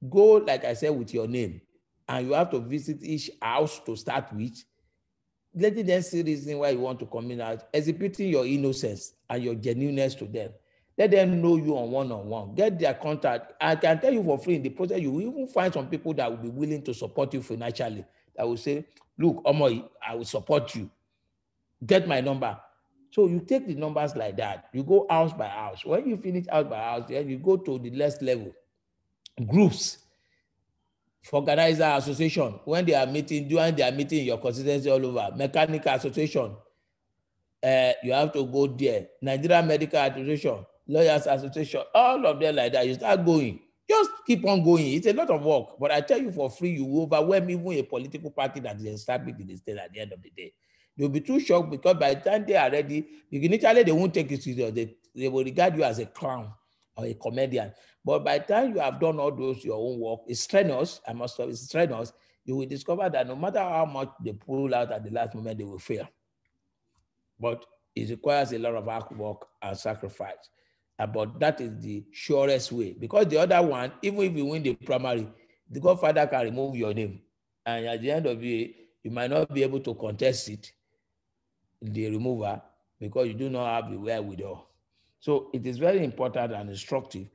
S1: go, like I said, with your name, and you have to visit each house to start with, letting them see the reason why you want to come in out, exhibiting your innocence and your genuineness to them. Let them know you on one-on-one. Get their contact. I can tell you for free, in the process, you will even find some people that will be willing to support you financially, that will say, look, Omoy, I will support you. Get my number. So you take the numbers like that. You go house by house. When you finish house by house, then you go to the next level. Groups. Organizer association, when they are meeting, during their meeting in your constituency all over, mechanical association, you have to go there. Nigerian Medical Association, Lawyers Association, all of them like that. You start going. Just keep on going. It's a lot of work. But I tell you for free, you will overwhelm even a political party that is established in the state at the end of the day. You'll be too shocked because by the time they are ready, initially they won't take you serious. They will regard you as a clown or a comedian. But by the time you have done all those, your own work, it's strenuous, I must say, it's strenuous, you will discover that no matter how much they pull out at the last moment, they will fail. But it requires a lot of hard work and sacrifice. But that is the surest way. Because the other one, even if you win the primary, the Godfather can remove your name. And at the end of it, you might not be able to contest it, the remover, because you do not have the wherewithal. So it is very important and instructive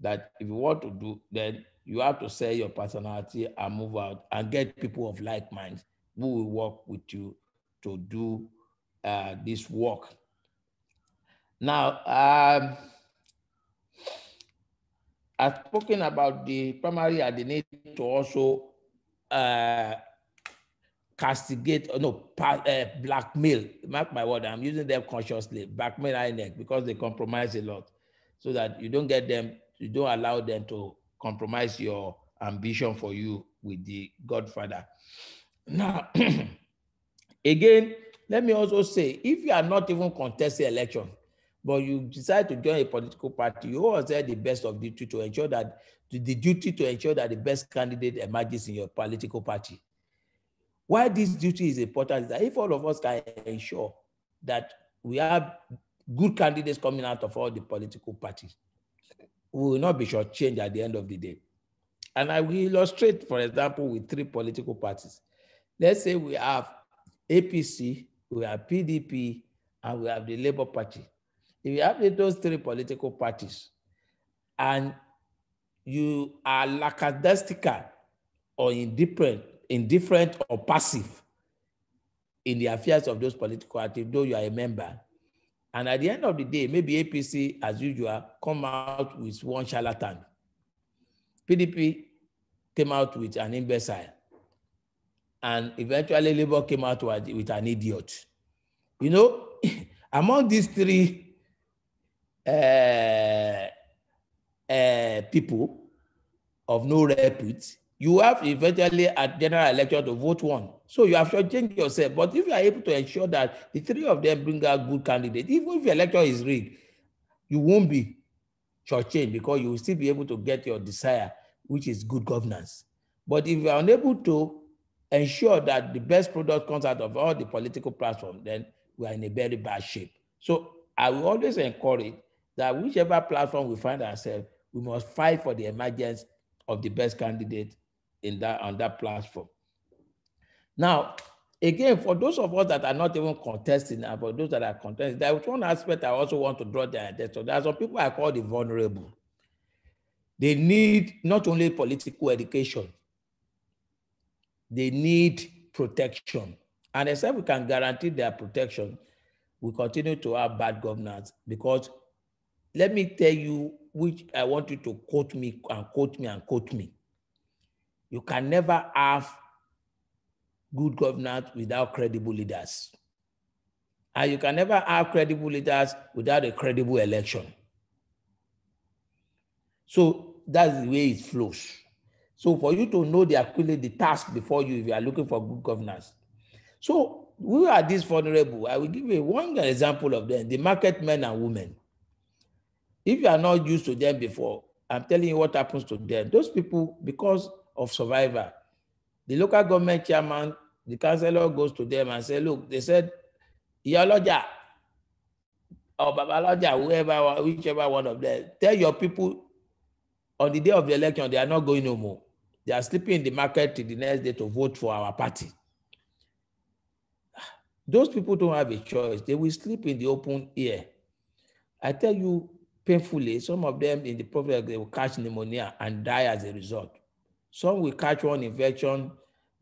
S1: that if you want to do, then you have to sell your personality and move out and get people of like mind who will work with you to do this work. Now, I've spoken about the primary and the need to also castigate, blackmail. Mark my word, I'm using them consciously, blackmail INEC, because they compromise a lot, so that you don't get them, you don't allow them to compromise your ambition for you with the Godfather. Now, again, let me also say, if you are not even contesting election, but you decide to join a political party, you always have the best of duty to ensure that the duty to ensure that the best candidate emerges in your political party. Why this duty is important is that if all of us can ensure that we have good candidates coming out of all the political parties, we will not be shortchanged at the end of the day. And I will illustrate, for example, with 3 political parties. Let's say we have APC, we have PDP, and we have the Labour Party. If you have those 3 political parties and you are lackadaisical or indifferent or passive in the affairs of those political parties, though you are a member, and at the end of the day, maybe APC, as usual, come out with one charlatan. PDP came out with an imbecile. And eventually Labour came out with an idiot. You know, among these 3 people of no repute, you have eventually at general election to vote one. So you have shortchanged yourself. But if you are able to ensure that the 3 of them bring out good candidates, even if the election is rigged, you won't be shortchanged because you will still be able to get your desire, which is good governance. But if you are unable to ensure that the best product comes out of all the political platforms, then we are in a very bad shape. So I will always encourage that whichever platform we find ourselves, we must fight for the emergence of the best candidate on that platform. Now, again, for those of us that are not even contesting, and for those that are contesting, there is one aspect I also want to draw their attention. There are some people I call the vulnerable. They need not only political education, they need protection. And except we can guarantee their protection, we continue to have bad governance. Because let me tell you, which I want you to quote me and quote me and quote me. You can never have good governance without credible leaders. And you can never have credible leaders without a credible election. So that's the way it flows. So for you to know the task before you, if you are looking for good governance. So who are these vulnerable? I will give you one example of them, the market men and women. If you are not used to them before, I'm telling you what happens to them. Those people, because of survivor, the local government chairman, the councillor goes to them and say, look, they said, Iyaloja or Babaloja, whichever one of them, tell your people on the day of the election, they are not going no more. They are sleeping in the market till the next day to vote for our party. Those people don't have a choice. They will sleep in the open air. I tell you painfully, some of them in the process, they will catch pneumonia and die as a result. Some will catch one infection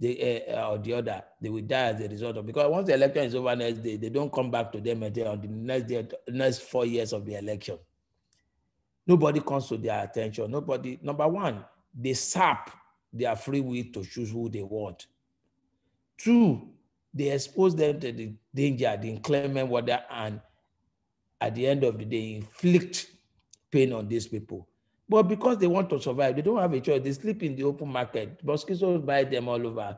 S1: or the other. They will die as a result of, because once the election is over next day, they don't come back to them until on the next day, next 4 years of the election. Nobody comes to their attention. Nobody. Number one, they sap their free will to choose who they want. 2, they expose them to the danger, the inclement weather, and at the end of the day, inflict pain on these people. But because they want to survive, they don't have a choice. They sleep in the open market. Mosquitoes bite them all over.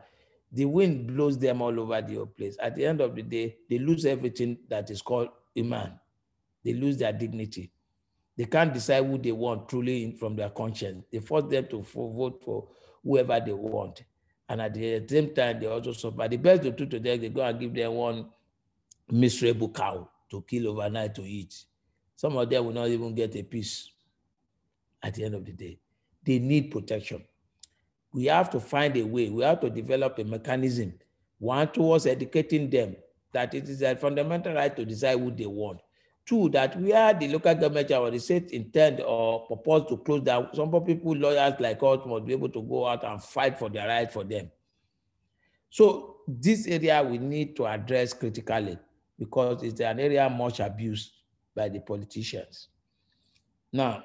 S1: The wind blows them all over the whole place. At the end of the day, they lose everything that is called iman. They lose their dignity. They can't decide who they want truly from their conscience. They force them to vote for whoever they want. And at the same time, they also suffer. The best they do to them, they go and give them one miserable cow to kill overnight to eat. Some of them will not even get a piece at the end of the day. They need protection. We have to find a way. We have to develop a mechanism, one, towards educating them that it is a fundamental right to decide who they want. 2, that where the local government or the state intend or propose to close down, some people, lawyers like us, must be able to go out and fight for their right for them. So this area we need to address critically, because it's an area much abused by the politicians. Now,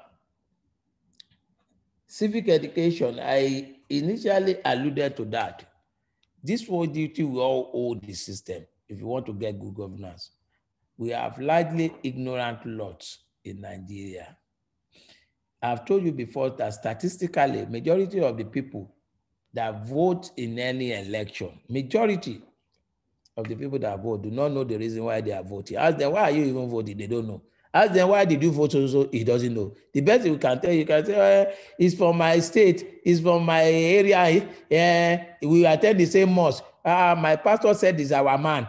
S1: civic education, I initially alluded to that. This whole duty we all owe the system if you want to get good governance. We have largely ignorant lots in Nigeria. I've told you before that statistically, majority of the people that vote in any election, majority of the people that vote do not know the reason why they are voting. Ask them, why are you even voting? They don't know. Ask them, why did you vote? So he doesn't know. The best you can tell, you can say, it's from my state, it's from my area. We attend the same mosque. My pastor said it's our man.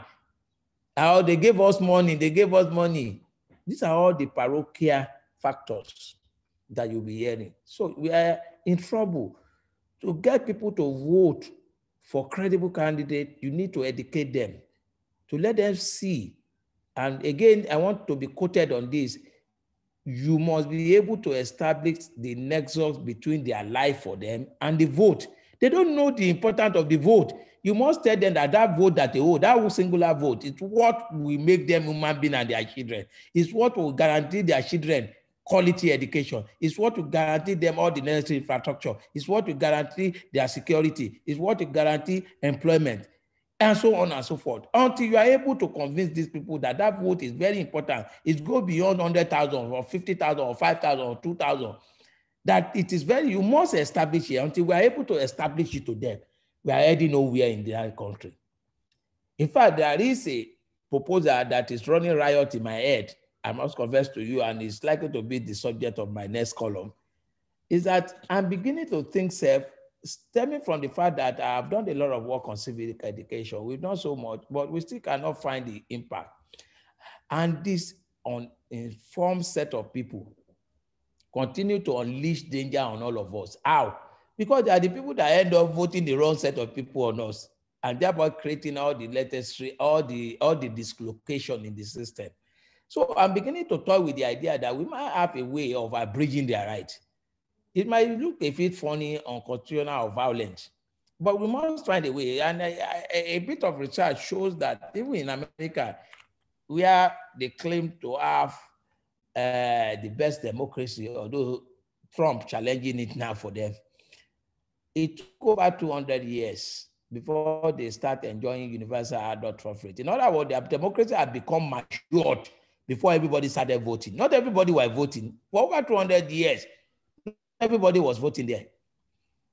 S1: They gave us money. They gave us money. These are all the parochial factors that you'll be hearing. So we are in trouble. To get people to vote for credible candidates, you need to educate them, to let them see. And again, I want to be quoted on this. You must be able to establish the nexus between their life for them and the vote. They don't know the importance of the vote. You must tell them that that vote that they hold, that singular vote, it's what will make them human beings and their children. It's what will guarantee their children quality education. It's what will guarantee them all the necessary infrastructure. It's what will guarantee their security. It's what will guarantee employment, and so on and so forth, until you are able to convince these people that that vote is very important. It goes beyond 100,000 or 50,000 or 5,000 or 2,000. That it is very, you must establish it. Until we are able to establish it to them, we are heading nowhere in the country. In fact, there is a proposal that is running riot in my head, I must confess to you, and it's likely to be the subject of my next column, is that I'm beginning to think, stemming from the fact that I've done a lot of work on civic education. We've done so much, but we still cannot find the impact. And this uninformed set of people continue to unleash danger on all of us. How? Because they are the people that end up voting the wrong set of people on us, and thereby creating all the latest, all the dislocation in the system. So I'm beginning to toy with the idea that we might have a way of abridging their rights. It might look a bit funny, unconstitutional, or violent, but we must find a way. And a bit of research shows that even in America, where they claim to have the best democracy, although Trump challenging it now for them, it took over 200 years before they start enjoying universal adult suffrage. In other words, their democracy had become matured before everybody started voting. Not everybody was voting. For over 200 years, everybody was voting there.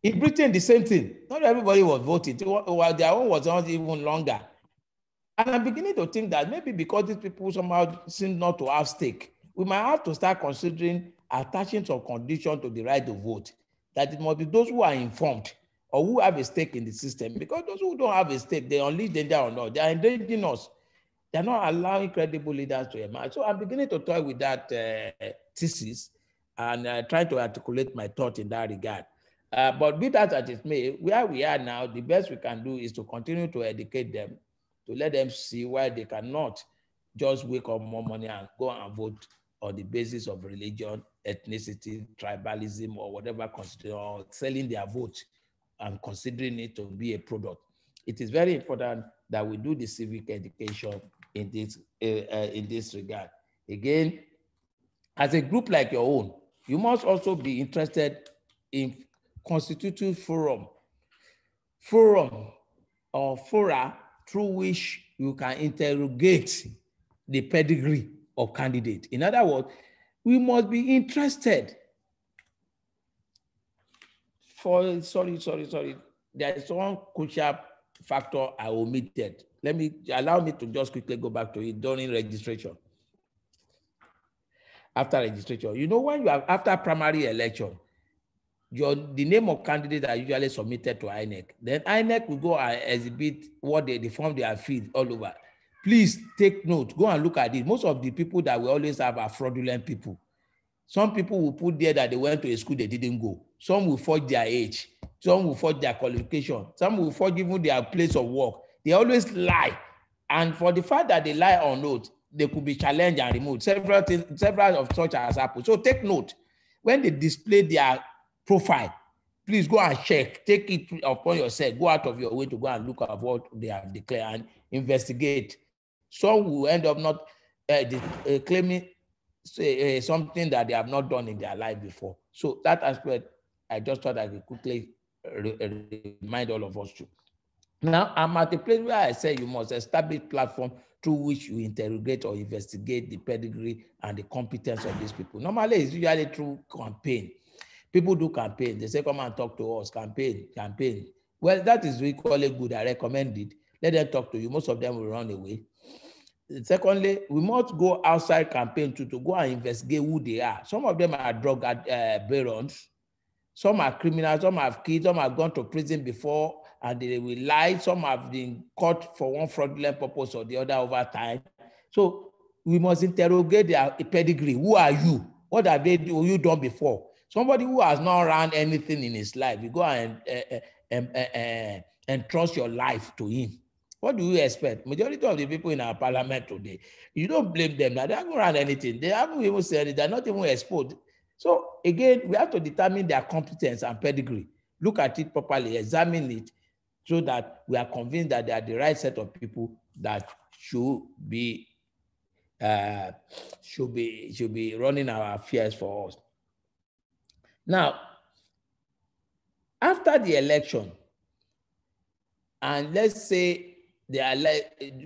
S1: In Britain, the same thing. Not everybody was voting. While their own was not even longer. And I'm beginning to think that maybe because these people somehow seem not to have stake, we might have to start considering attaching some condition to the right to vote, that it must be those who are informed or who have a stake in the system, because those who don't have a stake, they unleash danger on us. They are endangering us. They're not allowing credible leaders to emerge. So I'm beginning to toy with that thesis and try to articulate my thought in that regard. But be that as it may, where we are now, the best we can do is to continue to educate them, to let them see why they cannot just wake up more money and go and vote on the basis of religion, ethnicity, tribalism, or whatever, or selling their vote and considering it to be a product. It is very important that we do the civic education in this regard. Again, as a group like your own, you must also be interested in constitutive forum or fora through which you can interrogate the pedigree of candidate. In other words, we must be interested. Sorry. There is one crucial factor I omitted. Allow me to just quickly go back to it during registration. After registration, you know, when you have after primary election, the name of candidates are usually submitted to INEC. Then INEC will go and exhibit what the form they have filled all over. Please take note, go and look at it. Most of the people that we always have are fraudulent people. Some people will put there that they went to a school they didn't go. Some will forge their age. Some will forge their qualification. Some will forge even their place of work. They always lie. And for the fact that they lie on note, they could be challenged and removed. Several of such has happened. So take note. When they display their profile, please go and check. Take it upon yourself. Go out of your way to go and look at what they have declared and investigate. Some will end up not claiming something that they have not done in their life before. So that aspect, I just thought I could quickly remind all of us to. Now, I'm at the place where I say you must establish platform through which you interrogate or investigate the pedigree and the competence of these people. Normally, it's usually through campaign. People do campaign. They say, come and talk to us, campaign. Well, that is equally good. I recommend it. Let them talk to you. Most of them will run away. Secondly, we must go outside campaign to go and investigate who they are. Some of them are drug barons. Some are criminals. Some have kids. Some have gone to prison before and they will lie. Some have been caught for one fraudulent purpose or the other over time. So we must interrogate their pedigree. Who are you? What have you done before? Somebody who has not run anything in his life, you go and entrust your life to him. What do you expect? Majority of the people in our parliament today, you don't blame them. They haven't run anything. They haven't even said it. They're not even exposed. So again, we have to determine their competence and pedigree. Look at it properly, examine it, so that we are convinced that they are the right set of people that should be running our affairs for us. Now, after the election, and let's say they are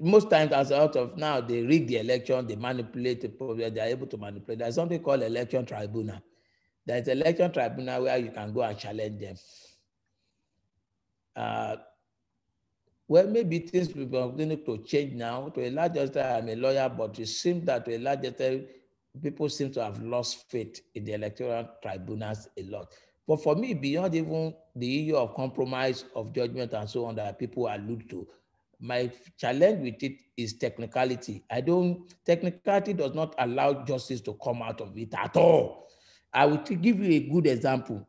S1: most times as out of now, they rig the election, they manipulate the problem, they are able to manipulate. There's something called election tribunal. There's an election tribunal where you can go and challenge them. Well, maybe things will be beginning to change now. To a large extent, I'm a lawyer, but it seems that to a large extent, people seem to have lost faith in the electoral tribunals a lot. But for me, beyond even the issue of compromise, of judgment, and so on that people allude to, my challenge with it is technicality. Technicality does not allow justice to come out of it at all. I will give you a good example.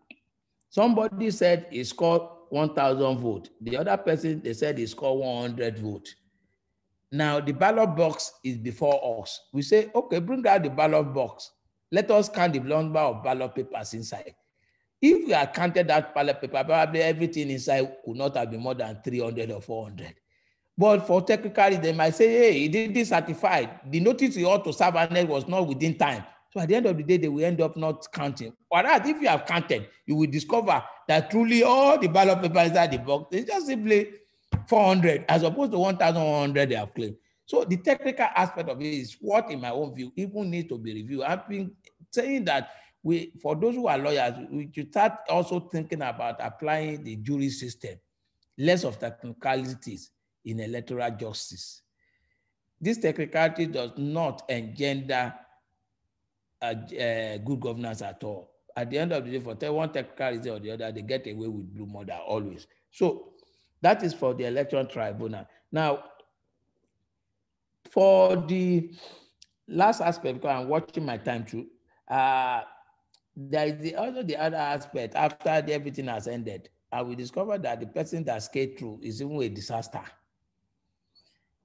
S1: Somebody said he scored 1,000 votes. The other person, they said he scored 100 votes. Now, the ballot box is before us. We say, okay, bring out the ballot box. Let us count the number of ballot papers inside. If we had counted that ballot paper, probably everything inside could not have been more than 300 or 400. But for technically, they might say, hey, he didn't certify. The notice he ought to serve was not within time. So at the end of the day, they will end up not counting. Whereas if you have counted, you will discover that truly all the ballot papers inside the box, it's just simply 400 as opposed to 1,100 they have claimed. So the technical aspect of it is what, in my own view, even needs to be reviewed. I've been saying that for those who are lawyers, we should start also thinking about applying the jury system, less of technicalities in electoral justice. This technicality does not engender good governance at all. At the end of the day, for one technicality or the other, they get away with blue murder always. So that is for the election tribunal. Now, for the last aspect, because I'm watching my time too, there is also the other aspect. After everything has ended, I will discover that the person that skated through is even a disaster.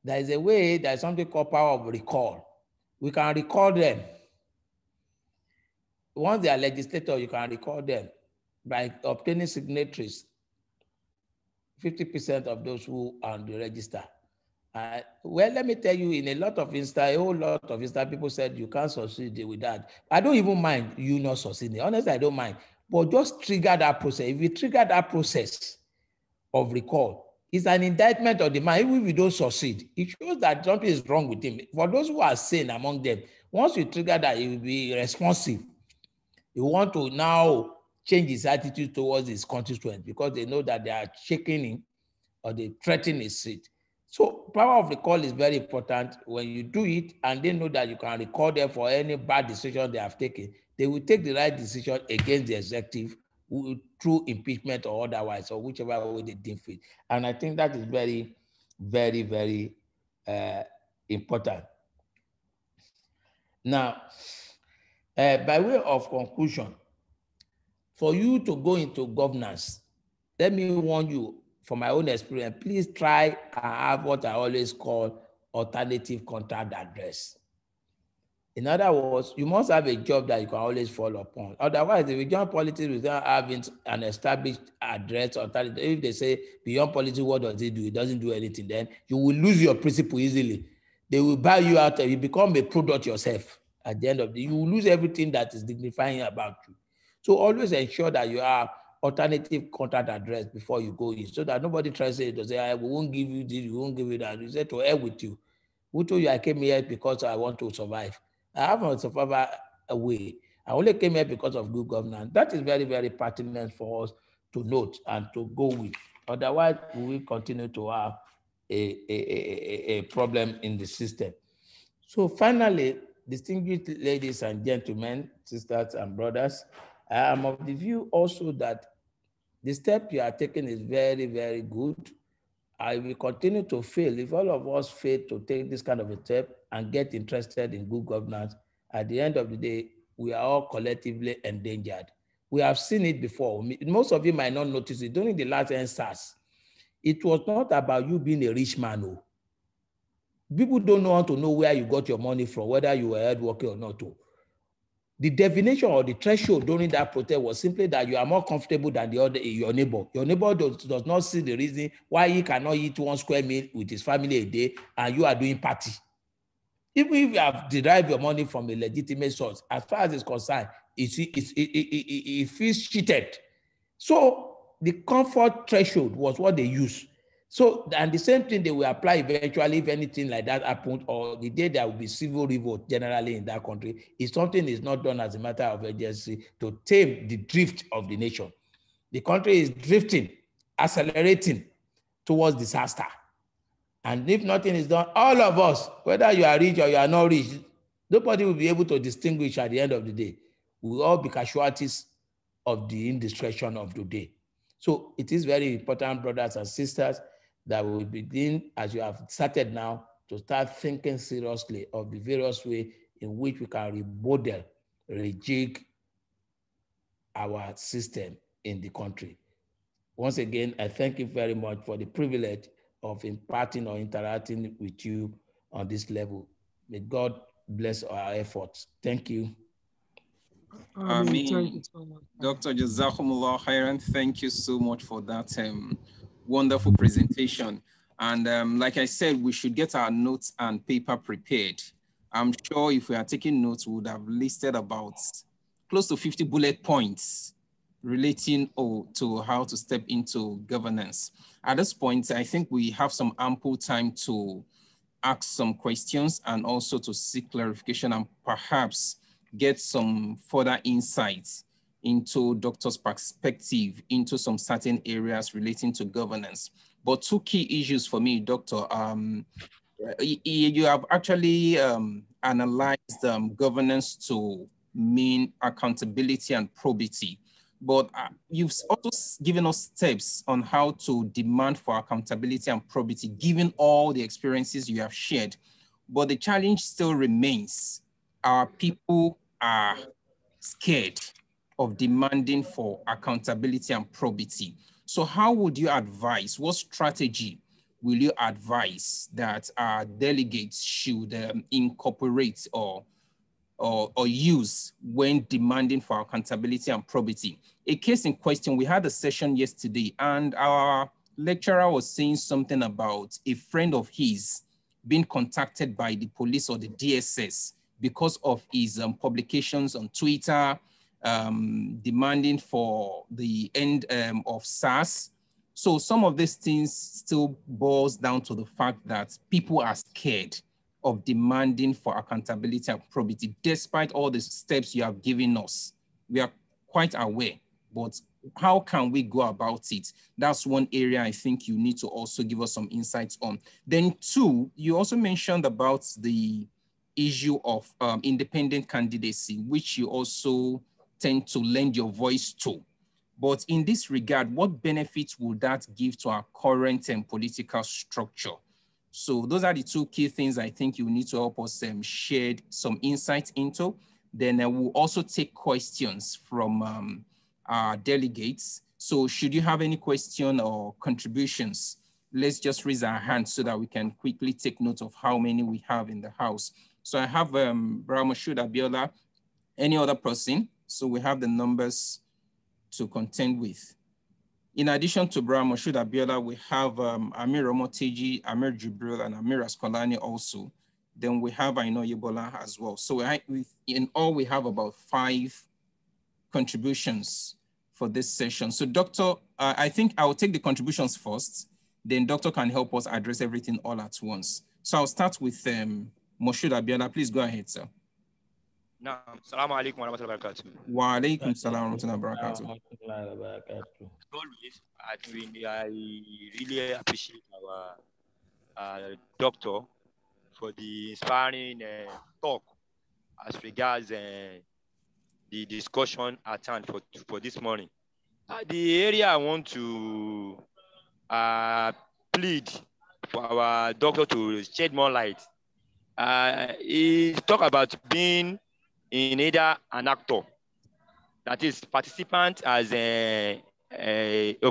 S1: There is a way, there's something called power of recall. We can recall them. Once they are legislators, you can recall them by obtaining signatories, 50% of those who are on the register. Well, let me tell you, in a lot of instances, a whole lot of instances, people said you can't succeed with that. I don't even mind you not succeeding. Honestly, I don't mind. But just trigger that process. If you trigger that process of recall, it's an indictment of the man. Even if you don't succeed, it shows that something is wrong with him. For those who are sane among them, once you trigger that, he will be responsive. You want to now change his attitude towards his constituents because they know that they are shaking him or they threaten his seat. So power of recall is very important. When you do it and they know that you can recall them for any bad decision they have taken, they will take the right decision against the executive through impeachment or otherwise, or whichever way they deem fit. And I think that is very, very, very important. Now, by way of conclusion, for you to go into governance, let me warn you from my own experience, please try and have what I always call alternative contract address. In other words, you must have a job that you can always fall upon. Otherwise, if you join politics without having an established address, alternative, if they say beyond politics, what does it do? It doesn't do anything. Then you will lose your principle easily. They will buy you out. You become a product yourself. At the end of the day, you will lose everything that is dignifying about you. So always ensure that you are alternative contact address before you go in, so that nobody tries to say, we won't give you this, we won't give you that. You say, to hell with you. Who told you I came here because I want to survive? I have a survivor way. I only came here because of good governance. That is very, very pertinent for us to note and to go with. Otherwise, we will continue to have a problem in the system. So finally, distinguished ladies and gentlemen, sisters and brothers, I am of the view also that the step you are taking is very, very good. I will continue to fail. If all of us fail to take this kind of a step and get interested in good governance, at the end of the day, we are all collectively endangered. We have seen it before. Most of you might not notice it. During the last NSAS, it was not about you being a rich man. No. People don't want to know where you got your money from, whether you were hardworking or not. The definition or the threshold during that protest was simply that you are more comfortable than your neighbor. Your neighbor does not see the reason why he cannot eat 1 square meal with his family a day and you are doing party. Even if you have derived your money from a legitimate source, as far as it's concerned, it feels cheated. So the comfort threshold was what they used. So, and the same thing they will apply eventually if anything like that happened, or the day there will be civil revolt generally in that country, if something is not done as a matter of urgency to tame the drift of the nation. The country is drifting, accelerating towards disaster. And if nothing is done, all of us, whether you are rich or you are not rich, nobody will be able to distinguish at the end of the day. We will all be casualties of the indiscretion of the day. So it is very important, brothers and sisters, that we begin, as you have started now, to start thinking seriously of the various ways in which we can remodel, rejig our system in the country. Once again, I thank you very much for the privilege of imparting or interacting with you on this level. May God bless our efforts. Thank you.
S2: Thank you so much. Dr. Jazakumullah Khairan, thank you so much for that wonderful presentation. And like I said, we should get our notes and paper prepared. I'm sure if we are taking notes, we would have listed about close to 50 bullet points relating to how to step into governance. At this point, I think we have some ample time to ask some questions and also to seek clarification and perhaps get some further insights into Doctor's perspective into some certain areas relating to governance. But 2 key issues for me, Doctor, you have actually analyzed governance to mean accountability and probity. But you've also given us steps on how to demand for accountability and probity, given all the experiences you have shared. But the challenge still remains. Our people are scared of demanding for accountability and probity. So how would you advise, what strategy will you advise that our delegates should incorporate or use when demanding for accountability and probity? A case in question, we had a session yesterday and our lecturer was saying something about a friend of his being contacted by the police or the DSS because of his publications on Twitter, demanding for the end of SARS. So some of these things still boils down to the fact that people are scared of demanding for accountability and probity, despite all the steps you have given us. We are quite aware, but how can we go about it? That's one area I think you need to also give us some insights on. Then 2, you also mentioned about the issue of independent candidacy, which you also tend to lend your voice to. But in this regard, what benefits would that give to our current political structure? So those are the 2 key things I think you need to help us share some insights into. Then we'll also take questions from our delegates. So should you have any question or contributions, let's just raise our hands so that we can quickly take note of how many we have in the house. So I have Bra Moshood Abiola, any other person? So we have the numbers to contend with. In addition to Bra Moshood Abiola, we have Amir Omoteji, Amir Jibril, and Amir Askolani also. Then we have Aino Yebola as well. So in all, we have about 5 contributions for this session. So Doctor, I think I will take the contributions first, then Doctor can help us address everything all at once. So I'll start with Moshood Abiola. Please go ahead, sir.
S3: Assalamu alaikum wa rahmatullahi wa barakatuh.
S2: Wa alaikum salam wa rahmatullahi wa barakatuh.
S3: Always, I really appreciate our doctor for the inspiring talk as regards the discussion at hand for this morning. The area I want to plead for our doctor to shed more light is talk about being in either an actor, that is participant as a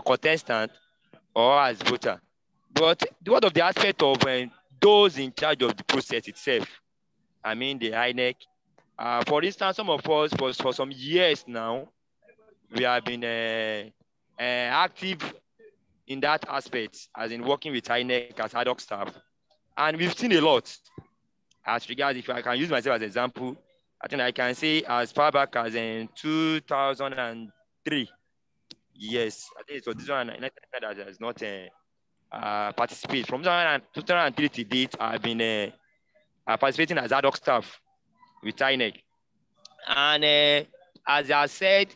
S3: contestant or as voter. But what of the aspect of those in charge of the process itself? I mean the INEC. For instance, some of us for some years now, we have been active in that aspect, as in working with INEC as ad hoc staff. And we've seen a lot as regards, if I can use myself as an example, I think I can say as far back as in 2003. Yes, I think it was this one that has not participated. From 2003 to date, I've been participating as ad hoc staff with INEC. And as I said,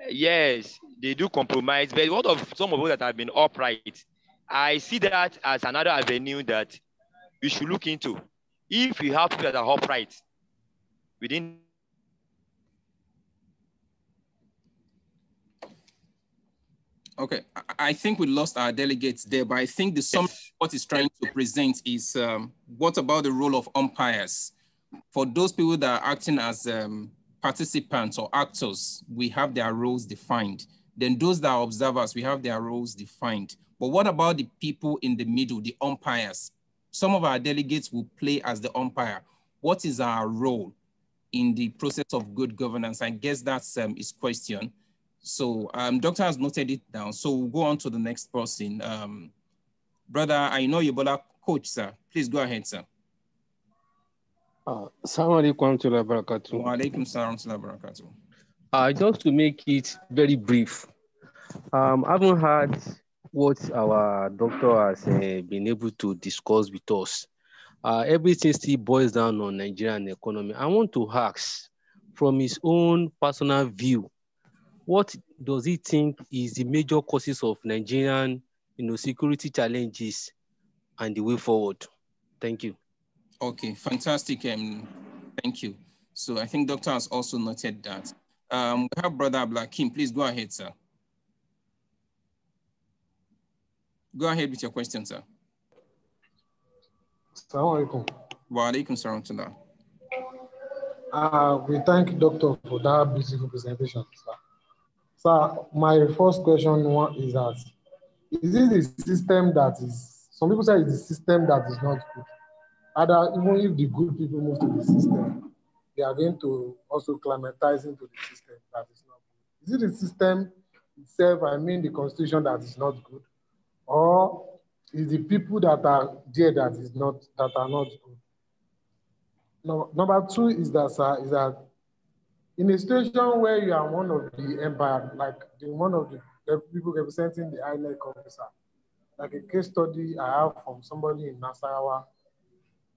S3: yes, they do compromise, but what of some of us that have been upright? I see that as another avenue that we should look into. If we have people that are upright within.
S2: Okay, I think we lost our delegates there, but I think the summary of what is trying to present is what about the role of umpires? For those people that are acting as participants or actors, we have their roles defined. Then those that are observers, we have their roles defined. But what about the people in the middle, the umpires? Some of our delegates will play as the umpire. What is our role in the process of good governance? I guess that's his question. So Doctor has noted it down. So we'll go on to the next person. Brother, I know you, Bola Coach, sir. Please go ahead, sir.
S4: Assalamu alaikum wa barakatuh.
S2: Wa alaikum salam wa barakatuh.
S4: Just to make it very brief, I haven't heard what our doctor has been able to discuss with us. Everything still boils down on Nigerian economy. I want to ask, from his own personal view, what does he think is the major causes of Nigerian, security challenges and the way forward? Thank you.
S2: Okay, fantastic. Thank you. So I think Doctor has also noted that. We have Brother Ablakim. Please go ahead, sir. Go ahead with your question, sir.
S5: Assalamu alaikum.
S2: Wa alaikum salam.
S5: We thank Doctor for that beautiful presentation, sir. Sir, my first question is that, is it the system that is, some people say it's the system that is not good. Other, even if the good people move to the system, they are going to also climatize into the system that is not good. Is it the system itself, I mean the constitution, that is not good? Or is the people that are there that are not good? No, number two is that, sir, is that in a situation where you are one of the empire, like one of the people representing the INEC officer, like a case study I have from somebody in Nasarawa,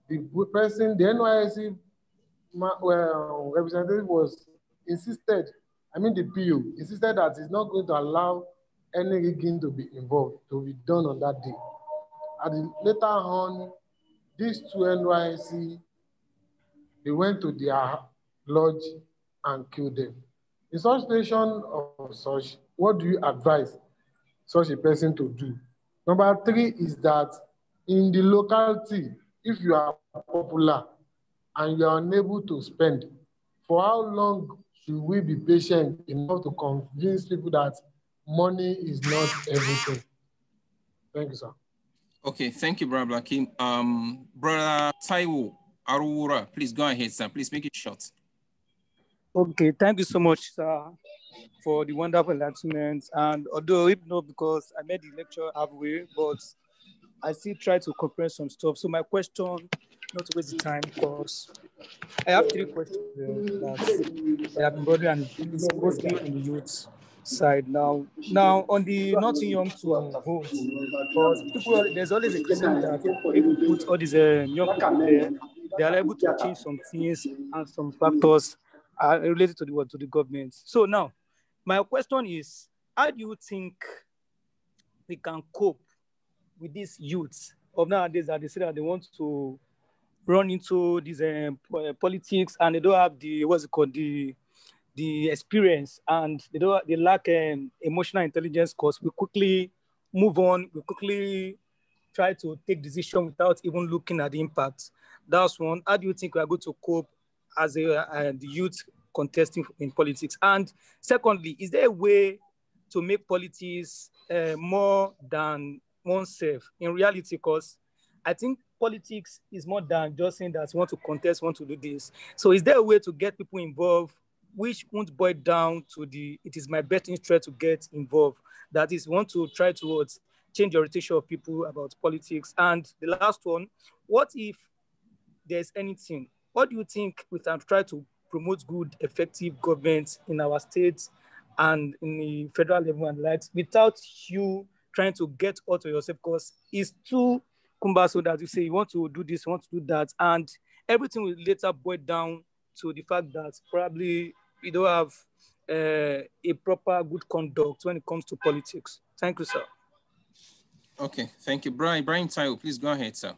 S5: the person, the NYSC representative insisted that he's not going to allow any rigging to be involved, to be done on that day. And later on, these two NYSC, they went to their lodge and killed them. In such situation of such, what do you advise such a person to do? Number three is that in the locality, if you are popular and you are unable to spend, for how long should we be patient enough to convince people that money is not everything? Thank you, sir.
S2: Okay, thank you, Brother Blakim. Brother Taiwo Arura, please go ahead, sir. Please make it short.
S6: Okay, thank you so much, sir, for the wonderful announcements. And although, because I made the lecture halfway, but I still try to compress some stuff. So my question, not to waste the time, because I have three questions that have been bothering, and it's mostly on the youth. side now. Now on the not too young to vote, because people, there's always a belief that if we put all these young people there, they are able to change some things and some factors are related to the government. So now, my question is, how do you think we can cope with these youths of nowadays that they say that they want to run into these politics and they don't have the experience, and they lack emotional intelligence, because we quickly move on, we quickly try to take decision without even looking at the impact. That's one. How do you think we are going to cope as the youth contesting in politics? And secondly, is there a way to make politics more than oneself in reality? Because I think politics is more than just saying that you want to contest, want to do this. So is there a way to get people involved which won't boil down to it is my best interest to get involved? That is, want to try to change the orientation of people about politics. And the last one, what if there's anything, what do you think we can try to promote good, effective government in our states and in the federal level and likes without you trying to get out of yourself? Because it's too cumbersome that you say you want to do this, you want to do that, and everything will later boil down to the fact that probably we don't have a proper good conduct when it comes to politics. Thank you, sir.
S2: Okay, thank you. Ibrahim Taiwo, please go ahead, sir.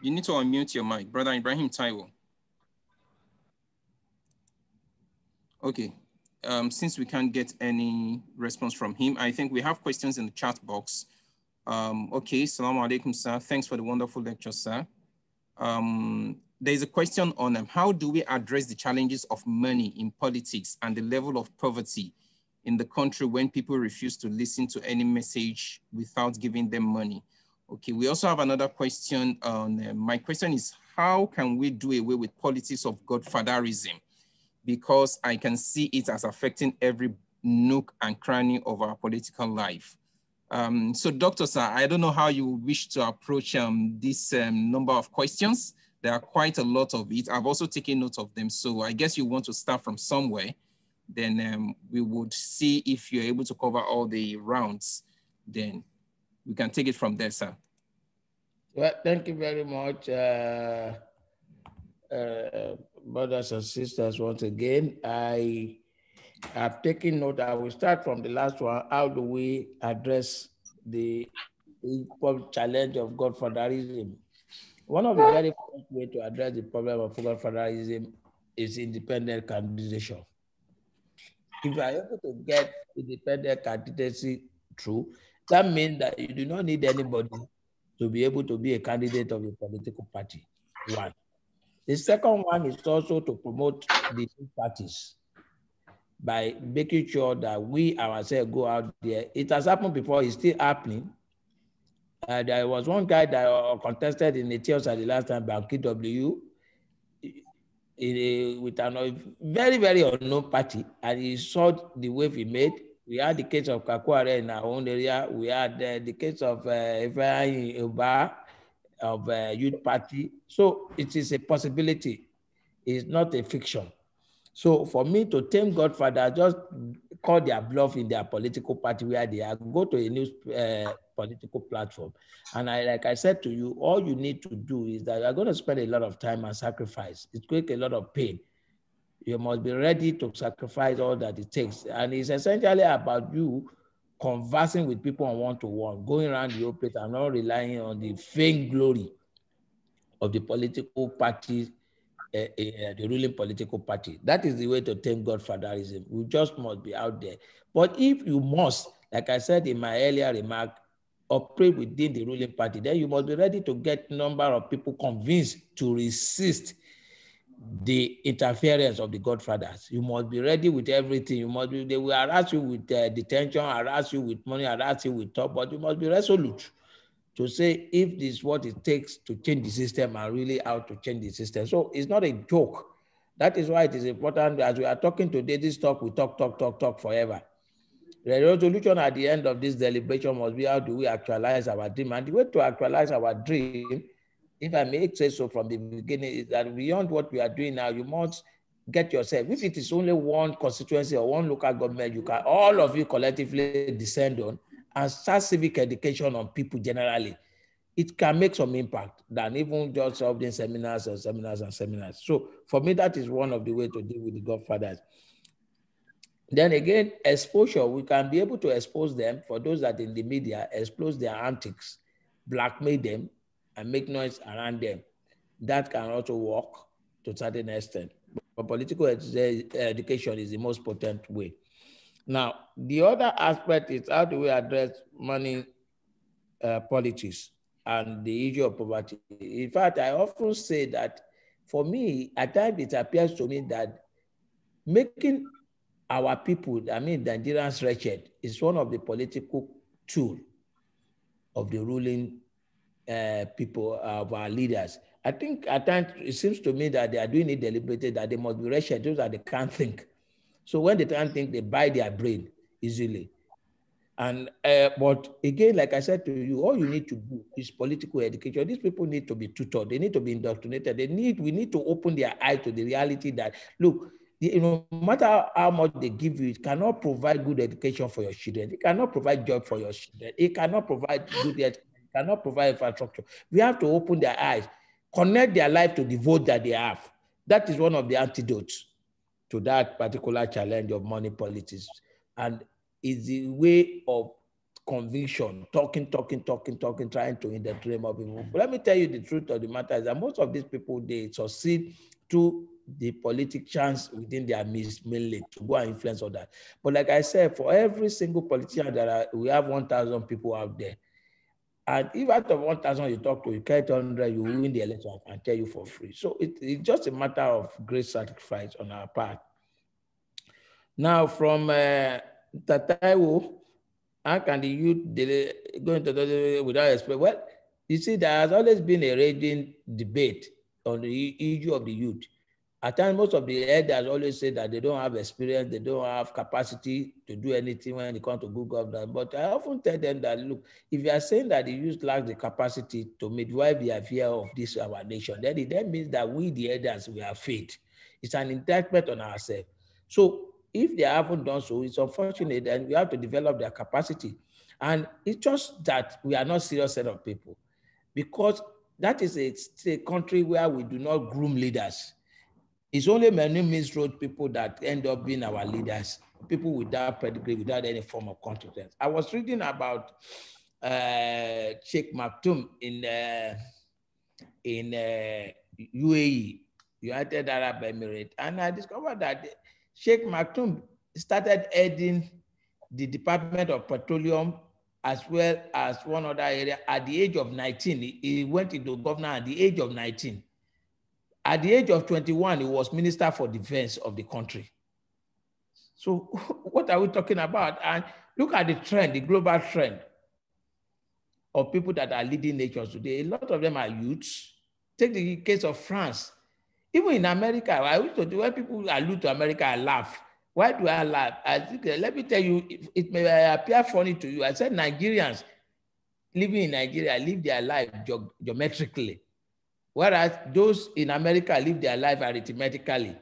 S2: You need to unmute your mic, Brother Ibrahim Taiwo. Okay, since we can't get any response from him, I think we have questions in the chat box. Okay, Assalamu alaikum, sir. Thanks for the wonderful lecture, sir. There's a question on how do we address the challenges of money in politics and the level of poverty in the country when people refuse to listen to any message without giving them money? Okay, we also have another question on, my question is, how can we do away with politics of godfatherism? Because I can see it as affecting every nook and cranny of our political life. So Dr. Sir, I don't know how you wish to approach this number of questions. There are quite a lot of it. I've also taken note of them. So I guess you want to start from somewhere. Then we would see if you're able to cover all the rounds. Then we can take it from there, sir.
S1: Well, thank you very much, brothers and sisters. Once again, I have taken note. I will start from the last one. How do we address the challenge of godfatherism? One of the very first ways to address the problem of godfatherism is independent candidacy. If you are able to get independent candidacy through, that means that you do not need anybody to be able to be a candidate of a political party. One. The second one is also to promote the parties by making sure that we ourselves go out there. It has happened before, it's still happening. There was one guy that contested in the Ethiopia the last time, Banki W, with a very, very unknown party, and he saw the wave he made. We had the case of Kakware in our own area. We had the case of Ibrahim Uba of Youth Party. So it is a possibility. It's not a fiction. So for me to tame Godfather, just call their bluff in their political party where they are, go to a new political platform. And like I said to you, all you need to do is that you're going to spend a lot of time and sacrifice. It takes a lot of pain. You must be ready to sacrifice all that it takes. And it's essentially about you conversing with people on one-to-one, going around the open and not relying on the feigned glory of the political party, the ruling political party. That is the way to tame godfatherism. We just must be out there. But if you must, like I said in my earlier remark, operate within the ruling party, then you must be ready to get a number of people convinced to resist the interference of the godfathers. You must be ready with everything. You must be, they will harass you with detention, harass you with money, harass you with talk, but you must be resolute to say if this is what it takes to change the system and really how to change the system. So it's not a joke. That is why it is important, as we are talking today, this talk, we talk forever. The resolution at the end of this deliberation must be, how do we actualize our dream? And the way to actualize our dream, if I may say so from the beginning, is that beyond what we are doing now, you must get yourself. If it is only one constituency or one local government, you can all of you collectively descend on and start civic education on people generally. It can make some impact than even just holding seminars and seminars and seminars. So for me, that is one of the ways to deal with the godfathers. Then again, exposure, we can be able to expose them for those that in the media expose their antics, blackmail them, and make noise around them. That can also work to a certain extent. But political education is the most potent way. Now, the other aspect is how do we address money politics and the issue of poverty. In fact, I often say that for me, at times it appears to me that making our people, I mean, Nigerians wretched, is one of the political tools of the ruling people, of our leaders. I think at times it seems to me that they are doing it deliberately, that they must be wretched, those that they can't think. So when they can't think, they buy their brain easily. And but again, like I said to you, all you need to do is political education. These people need to be tutored. They need to be indoctrinated. We need to open their eyes to the reality that, look, no matter how much they give you, it cannot provide good education for your children. It cannot provide job for your children. It cannot provide good education. It cannot provide infrastructure. We have to open their eyes, connect their life to the vote that they have. That is one of the antidotes to that particular challenge of money politics. And is the way of conviction, talking, trying to indoctrinate more people. But let me tell you the truth of the matter is that most of these people, they succeed through the politicians within their midst mainly to go and influence others. But like I said, for every single politician we have 1,000 people out there. And if out of 1,000 you talk to, you get 100, you win the election, I can tell you for free. So it's just a matter of great sacrifice on our part. Now from Tataiwo, how can the youth go into the without experience? Well, you see, there has always been a raging debate on the issue of the youth. At times, most of the elders always say that they don't have experience, they don't have capacity to do anything when it comes to good governance. But I often tell them that, look, if you are saying that the youth lack the capacity to midwife the affair of this our nation, then it then means that we, the elders, we have failed. It's an indictment on ourselves. So if they haven't done so, it's unfortunate, and we have to develop their capacity. And it's just that we are not serious set of people, because that is a country where we do not groom leaders. It's only many misroad people that end up being our leaders, people without pedigree, without any form of competence. I was reading about Sheikh Maktoum in UAE, United Arab Emirates, and I discovered that Sheikh Maktoum started heading the Department of Petroleum as well as one other area at the age of 19. He went into governor at the age of 19. At the age of 21, he was Minister for Defense of the country. So what are we talking about? And look at the trend, the global trend of people that are leading nations today. A lot of them are youths. Take the case of France. Even in America, I used to do, when people allude to America, I laugh. Why do I laugh? I think, let me tell you, it may appear funny to you. I said Nigerians living in Nigeria live their life geometrically, whereas those in America live their life arithmetically.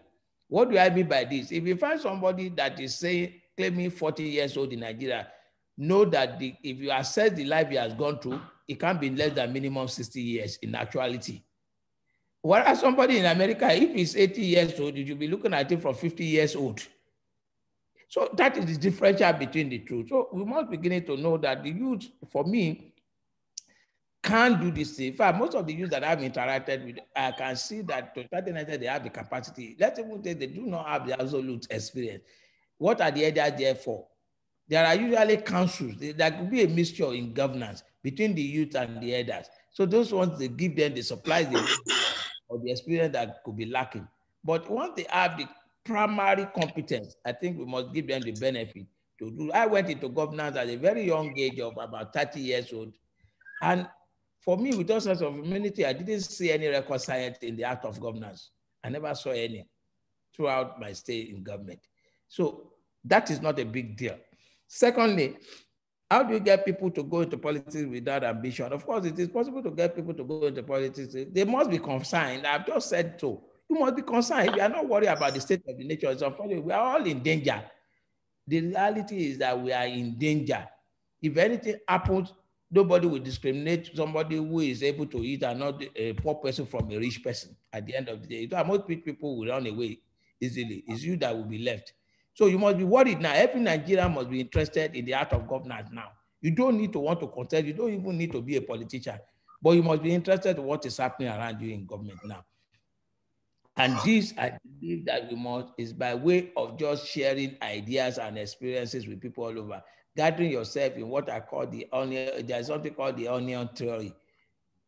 S1: What do I mean by this? If you find somebody that is claiming 40 years old in Nigeria, know that if you assess the life he has gone through, it can't be less than minimum 60 years in actuality. Whereas somebody in America, if he's 80 years old, you should be looking at him from 50 years old. So that is the differential between the two. So we must begin to know that the youth, for me, can't do this thing. In fact, most of the youth that I've interacted with, I can see that to a certain extent they have the capacity. Let's even say they do not have the absolute experience. What are the elders there for? There are usually councils. There could be a mixture in governance between the youth and the elders. So those ones, they give them the supplies or the experience that could be lacking. But once they have the primary competence, I think we must give them the benefit to do. I went into governance at a very young age of about 30 years old. And for me, with all sorts of humility, I didn't see any record science in the act of governance. I never saw any throughout my stay in government. So that is not a big deal. Secondly, how do you get people to go into politics without ambition? Of course, it is possible to get people to go into politics. They must be consigned. I've just said so. You must be concerned. If you are not worried about the state of the nation, it's unfortunate. We are all in danger. The reality is that we are in danger. If anything happens, nobody will discriminate somebody who is able to eat and not a poor person from a rich person at the end of the day. Most people will run away easily. It's you that will be left. So you must be worried now. Every Nigerian must be interested in the art of governance now. You don't need to want to contest. You don't even need to be a politician, but you must be interested in what is happening around you in government now. And this, I believe that we must, is by way of just sharing ideas and experiences with people all over, gathering yourself in what I call the onion, there's something called the onion theory.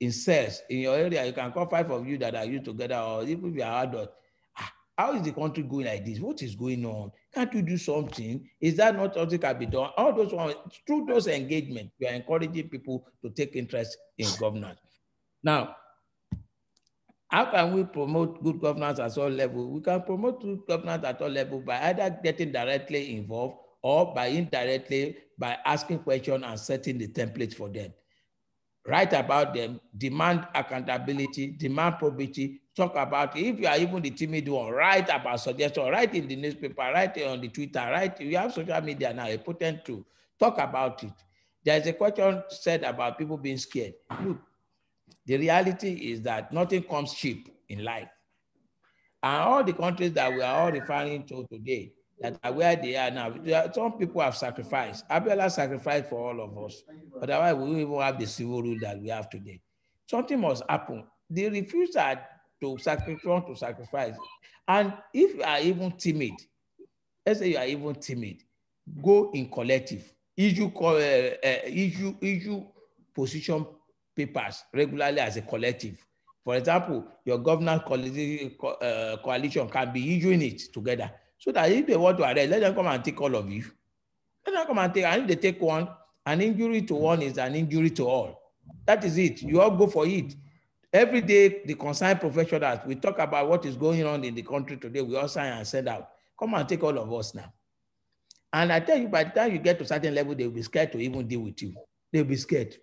S1: In cells, in your area, you can call 5 of you that are you together, or even if you are adult. How is the country going like this? What is going on? Can't you do something? Is that not something can be done? All those ones, through those engagements, we are encouraging people to take interest in governance. Now, how can we promote good governance at all levels? We can promote good governance at all levels by either getting directly involved or by indirectly by asking questions and setting the templates for them. Write about them, demand accountability, demand probity, talk about it. If you are even the timid one, write about suggestions, write in the newspaper, write it on the Twitter, write. You have social media now, a potent tool. Talk about it. There's a question said about people being scared. Look, the reality is that nothing comes cheap in life. And all the countries that we are all referring to today, that are where they are now, some people have sacrificed. Abiola sacrificed for all of us. Otherwise, we won't even have the civil rule that we have today. Something must happen. The refusal to sacrifice. And if you are even timid, let's say you are even timid, go in collective. Issue position papers regularly as a collective. For example, your governance coalition can be issuing it together, so that if they want to arrest, let them come and take all of you. Let them come and take, and if they take one, an injury to one is an injury to all. That is it. You all go for it. Every day, the concerned professionals, we talk about what is going on in the country today, we all sign and send out. Come and take all of us now. And I tell you, by the time you get to a certain level, they will be scared to even deal with you. They'll be scared.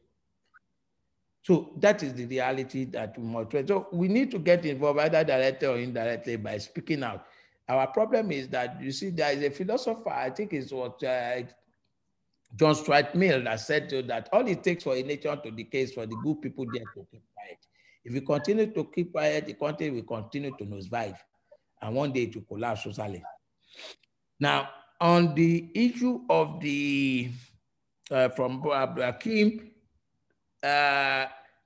S1: So that is the reality that we must try. So we need to get involved either directly or indirectly by speaking out. Our problem is that, you see, there is a philosopher, I think it's what John Stuart Mill that said that all it takes for a nation to decay is for the good people there to keep quiet. If we continue to keep quiet, the country will continue to nosedive, and one day it will collapse totally. Now, on the issue of the, from Hakim,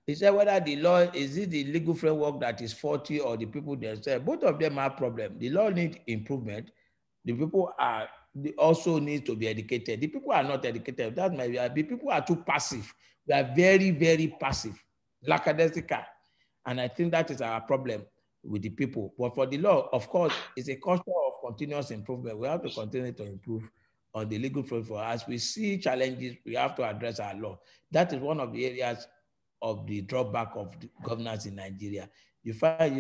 S1: he said whether the law, is it the legal framework that is faulty or the people themselves? Both of them have problems. The law needs improvement. The people are, they also need to be educated. The people are not educated. That might be, the people are too passive. They are very, very passive, lackadaisical. And I think that is our problem with the people. But for the law, of course, it's a culture of continuous improvement. We have to continue to improve on the legal framework. As we see challenges, we have to address our law. That is one of the areas of the drawback of the governance in Nigeria. You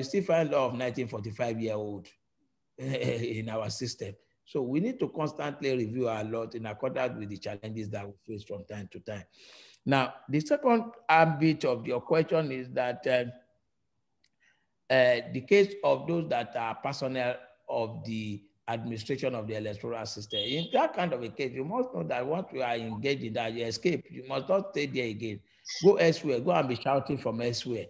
S1: still find law of 1945-year-old in our system. So we need to constantly review our law in accordance with the challenges that we face from time to time. Now, the second ambit of your question is that the case of those that are personnel of the administration of the electoral system. In that kind of a case, you must know that once you are engaged in that, you escape. You must not stay there again. Go elsewhere. Go and be shouting from elsewhere.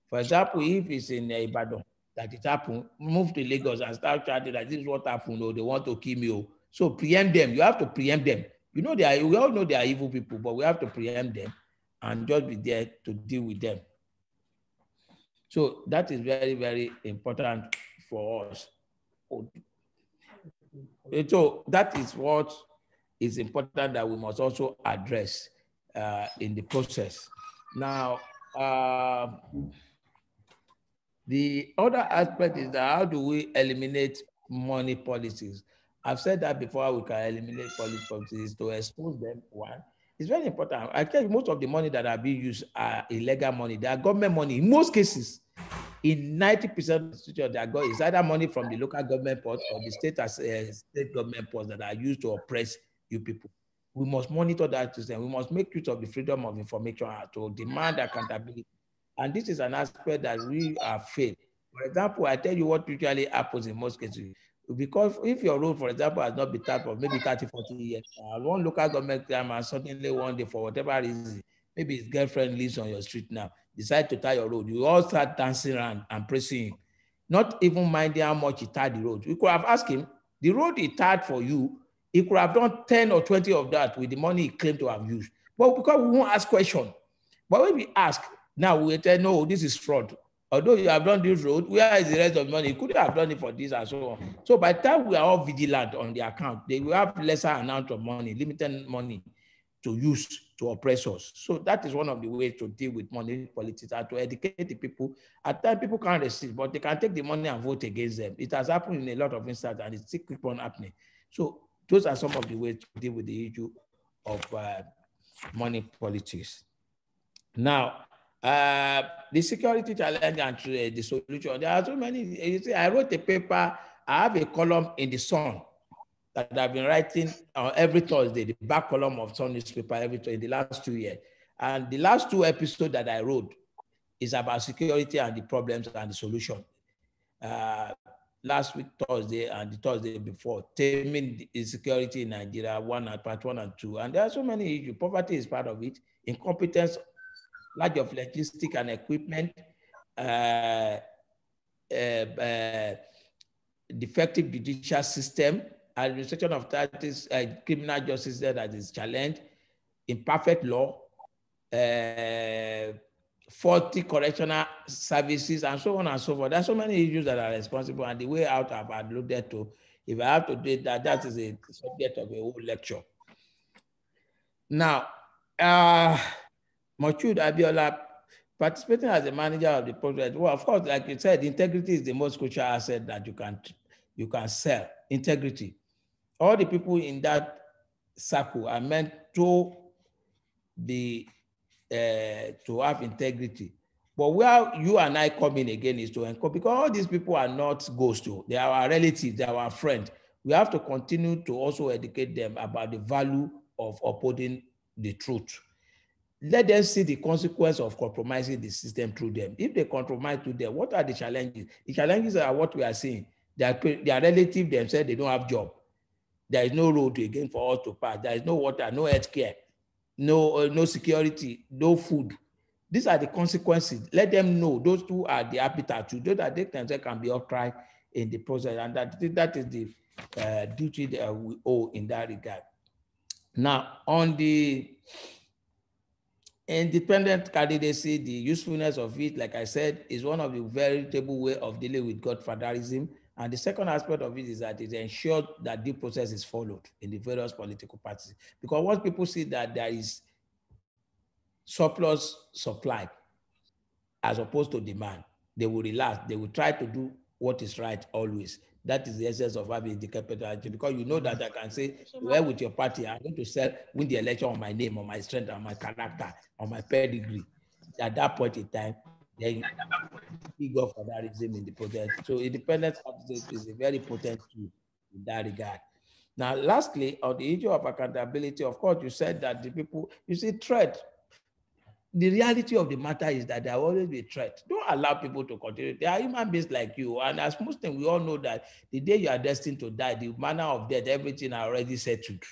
S1: For example, if it's in Ibadan that it happened, move to Lagos and start shouting that this is what happened, or they want to kill me. So preempt them. You have to preempt them. You know, we all know they are evil people, but we have to preempt them and just be there to deal with them. So that is very, very important for us. So that is what is important that we must also address in the process. Now, the other aspect is that how do we eliminate money policies? I've said that before, we can eliminate policies to expose them. One, it's very important. I tell you, most of the money that are being used are illegal money. They are government money. In most cases, in 90% of the situation, they are it's either money from the local government port or the state government ports that are used to oppress you people. We must monitor that system. We must make use of the freedom of information to demand accountability. And this is an aspect that we are failed. For example, I tell you what usually happens in most cases. Because if your road, for example, has not been tapped for maybe 30, 40 years, one local government time and suddenly one day, for whatever reason, maybe his girlfriend lives on your street now, decide to tie your road, you all start dancing around and praising him, not even minding how much he tied the road. You could have asked him, the road he tied for you, he could have done 10 or 20 of that with the money he claimed to have used. But because we won't ask questions. But when we ask, now we tell, no, this is fraud. Although you have done this road, where is the rest of the money? You could have done it for this and so on. So by the time we are all vigilant on the account, they will have lesser amount of money, limited money to use to oppress us. So that is one of the ways to deal with money politics and to educate the people. At times, people can't resist, but they can take the money and vote against them. It has happened in a lot of instances, and it still keeps on happening. So those are some of the ways to deal with the issue of money politics. Now, the security challenge and the solution, there are so many. You see, I wrote a paper, I have a column in the Sun that I've been writing every Thursday, the back column of Sun newspaper in the last 2 years. And the last 2 episodes that I wrote is about security and the problems and the solution. Last week, Thursday, and the Thursday before, taming insecurity in Nigeria, part 1 and 2. And there are so many issues. Poverty is part of it. Incompetence, lack of logistics and equipment, defective judicial system, administration of justice, criminal justice that is challenged, imperfect law, faulty correctional services, and so on and so forth. There are so many issues that are responsible, and the way out I've alluded to. If I have to do that, that is a subject of a whole lecture. Now, Moshood Abiola, participating as a manager of the project. Well, of course, like you said, integrity is the most crucial asset that you can sell. Integrity. All the people in that circle are meant to be to have integrity. But where you and I come in again is to encourage, because all these people are not ghosts. They are our relatives, they are our friends. We have to continue to also educate them about the value of upholding the truth. Let them see the consequence of compromising the system through them. If they compromise to them, what are the challenges? The challenges are what we are seeing. Their relatives themselves, they don't have job. There is no road again for us to pass. There is no water, no health care, no security, no food. These are the consequences. Let them know those two are the appetite to do that they themselves can be upright in the process. And that is the duty that we owe in that regard. Now, on the independent candidacy, the usefulness of it, like I said, is one of the veritable way of dealing with godfatherism. And the second aspect of it is that it ensures that due process is followed in the various political parties. Because once people see that there is surplus supply as opposed to demand, they will relax. They will try to do what is right always. That is the essence of having the capital, because you know that I can say, well, with your party, I'm going to win the election on my name, on my strength, on my character, on my pedigree. At that point in time, then you go for that reason in the project. So independence is a very potent tool in that regard. Now, lastly, on the issue of accountability, of course, you said that the people, you see, threat. The reality of the matter is that there will always be a threat. Don't allow people to continue. They are human beings like you. And as Muslims, we all know that the day you are destined to die, the manner of death, everything are already settled.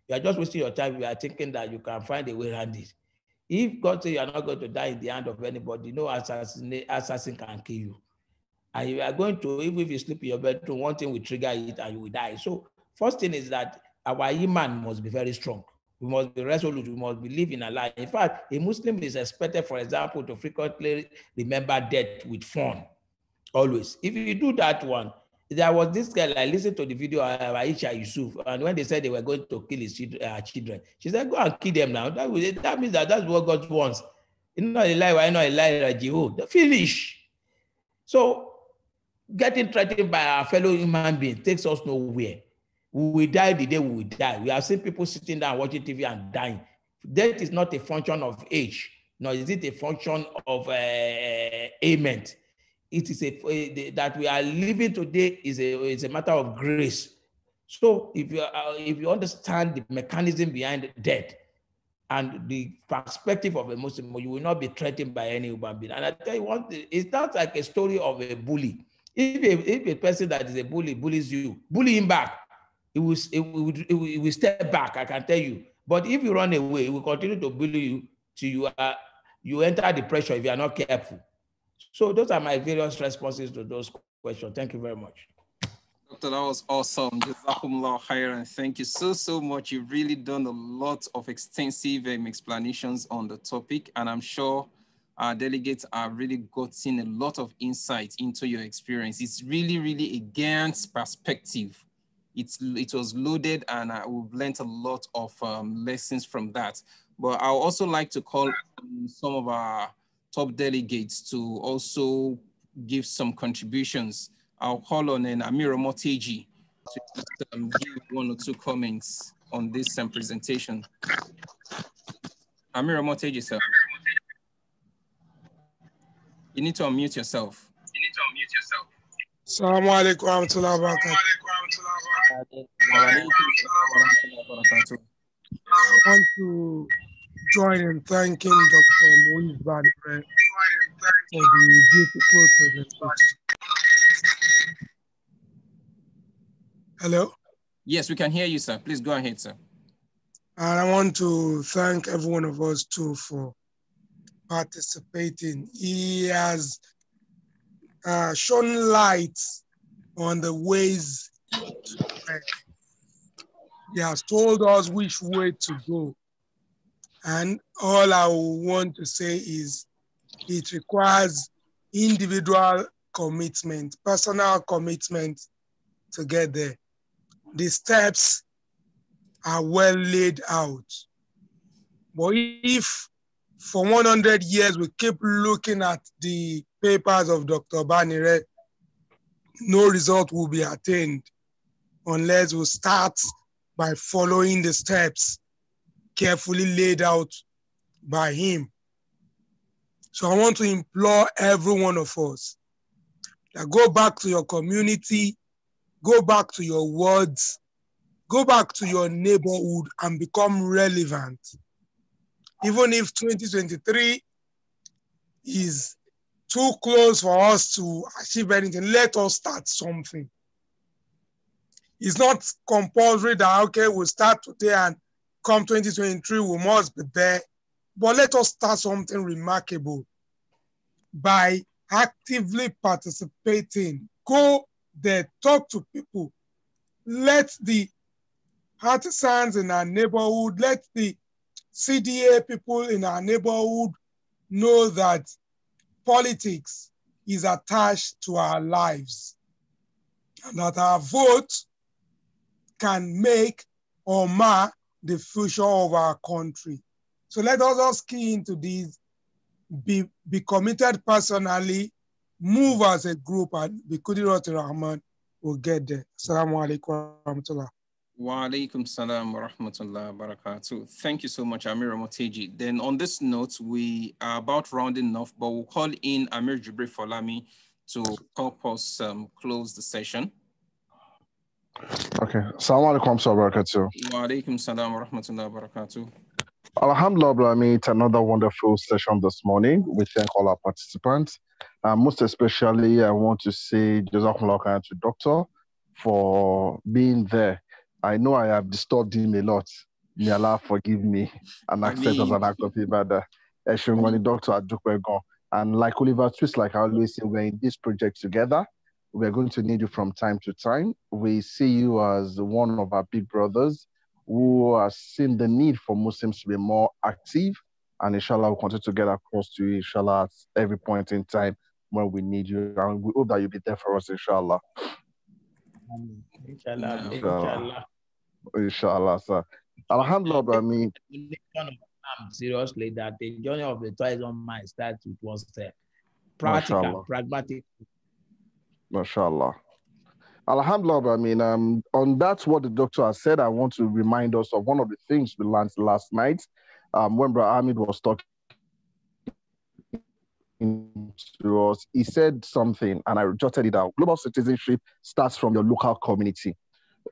S1: You are just wasting your time. You are thinking that you can find a way around it. If God says you are not going to die in the hand of anybody, no assassin can kill you. And you are going to, even if you sleep in your bedroom, one thing will trigger it and you will die. So first thing is that our iman must be very strong. We must be resolute. We must believe in Allah. In fact, a Muslim is expected, for example, to frequently remember death with fun. Always. If you do that one, there was this girl, I listened to the video of Aisha Yusuf, and when they said they were going to kill his children, she said, go and kill them now. That means that's what God wants. It's not a lie, why not a lie, Jehovah? Finish. So getting threatened by our fellow human beings takes us nowhere. We will die the day we will die. We have seen people sitting down watching TV and dying. Death is not a function of age, nor is it a function of ailment. It is that we are living today is a matter of grace. So if you understand the mechanism behind death, and the perspective of a Muslim, you will not be threatened by any human being. And I tell you one thing, it's not like a story of a bully. If a person that is a bully bullies you, bully him back. It will step back, I can tell you. But if you run away, it will continue to bully you till you enter depression if you are not careful. So those are my various responses to those questions. Thank you very much.
S2: Doctor, that was awesome. Jazakumullah khairan. Thank you so much. You've really done a lot of extensive explanations on the topic, and I'm sure our delegates have really gotten a lot of insight into your experience. It's really a Ghan's perspective. It was loaded, and we've learned a lot of lessons from that. But I would also like to call some of our top delegates to also give some contributions. I'll call on Amir Omoteji to give 1 or 2 comments on this presentation. Amir Omoteji, sir. You need to unmute yourself.
S7: Assalamu alaikum wa rahmatullahi wa barakatuh. I want to join in thanking Dr. Moiz Badre for the beautiful presentation. Hello?
S2: Yes, we can hear you, sir. Please go ahead, sir.
S7: And I want to thank every one of us too for participating. He has shown light on the ways to pray. He has told us which way to go. And all I want to say is it requires individual commitment, personal commitment to get there. The steps are well laid out. But if for 100 years we keep looking at the papers of Dr. Banire, no result will be attained unless we start by following the steps carefully laid out by him. So I want to implore every one of us that go back to your community, go back to your wards, go back to your neighborhood and become relevant. Even if 2023 is too close for us to achieve anything, let us start something. It's not compulsory that, okay, we'll start today and come 2023, we must be there. But let us start something remarkable by actively participating. Go there, talk to people. Let the artisans in our neighborhood, let the CDA people in our neighborhood know that politics is attached to our lives and that our vote can make or mar the future of our country. So let us all key into this, be committed personally, move as a group, and Bikudirat Rahman will get there. Assalamu alaikum wa rahmatullah.
S2: Wa alaikum salam wa rahmatullah wa barakatuh. Thank you so much, Amir Omoteji. Then on this note, we are about rounding off, but we'll call in Amir Jibril Folami to help us close the session.
S8: Okay. Assalamu alaikum wa barakatuh.
S2: Wa alaikum salam wa rahmatullah wa barakatuh.
S8: Alhamdulillah, it's another wonderful session this morning. We thank all our participants. Most especially, I want to say Jazakumullah khairan to Doctor for being there. I know I have disturbed him a lot. May Allah forgive me and accept as an act of ibadah. Doctor Adukwegon. And like Oliver Twist, like I always say, we're in this project together. We're going to need you from time to time. We see you as one of our big brothers who has seen the need for Muslims to be more active. And inshallah, we'll continue to get across to you, inshallah, at every point in time when we need you. And we hope that you'll be there for us, inshallah.
S1: Inshallah.
S8: Inshallah, sir. Alhamdulillah, I mean,
S1: seriously, that the journey of the tourism mind starts with one step. Practical, pragmatic.
S8: MashaAllah. Alhamdulillah, I mean, on that, what the doctor has said, I want to remind us of one of the things we learned last night when Brother Ahmed was talking to us. He said something, and I jotted it out. Global citizenship starts from your local community.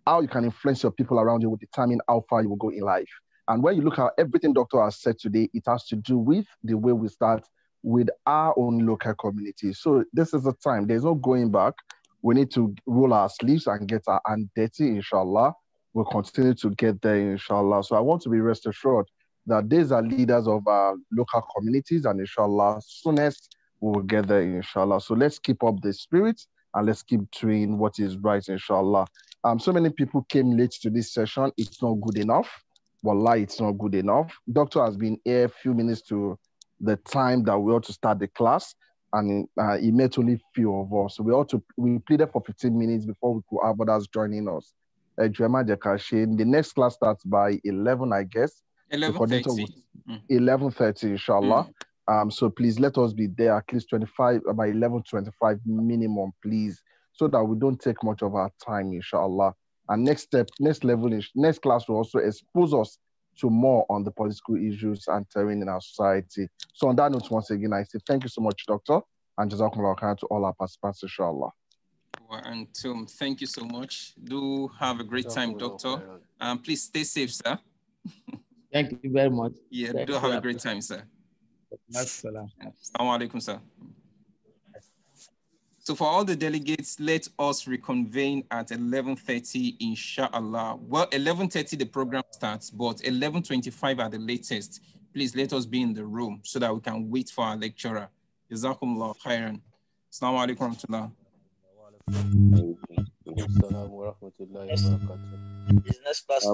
S8: How you can influence your people around you will determine how far you will go in life. And when you look at everything Doctor has said today, it has to do with the way we start with our own local community. So this is the time. There's no going back. We need to roll our sleeves and get our hands dirty, inshallah. We'll continue to get there, inshallah. So I want to be rest assured that these are leaders of our local communities, and inshallah, soonest we will get there, inshallah. So let's keep up the spirit and let's keep doing what is right, inshallah. So many people came late to this session. It's not good enough. Wallah, it's not good enough. Doctor has been here a few minutes to the time that we ought to start the class, and he met only few of us. So we pleaded for 15 minutes before we could have others joining us. The next class starts by 11, I guess.
S2: 11:30.
S8: 11:30, inshallah. So please let us be there at least 25 by 11:25 minimum, please, so that we don't take much of our time, inshallah. And next class will also expose us to more on the political issues and terrain in our society. So on that note, once again, I say thank you so much, Doctor, and Jazakumullah khair to all our participants, inshallah.
S2: And thank you so much. Do have a great time, Doctor. Please stay safe, sir.
S1: Thank you very much.
S2: Yeah, do have a great time, sir.
S1: Assalamu
S2: alaikum, sir. So for all the delegates, let us reconvene at 11:30, inshallah. Well, 11:30 the program starts, but 11:25 at the latest. Please let us be in the room so that we can wait for our lecturer. Jazakumullah khairan. Assalamu alaikum warahmatullahi wabarakatuh.
S9: Business class.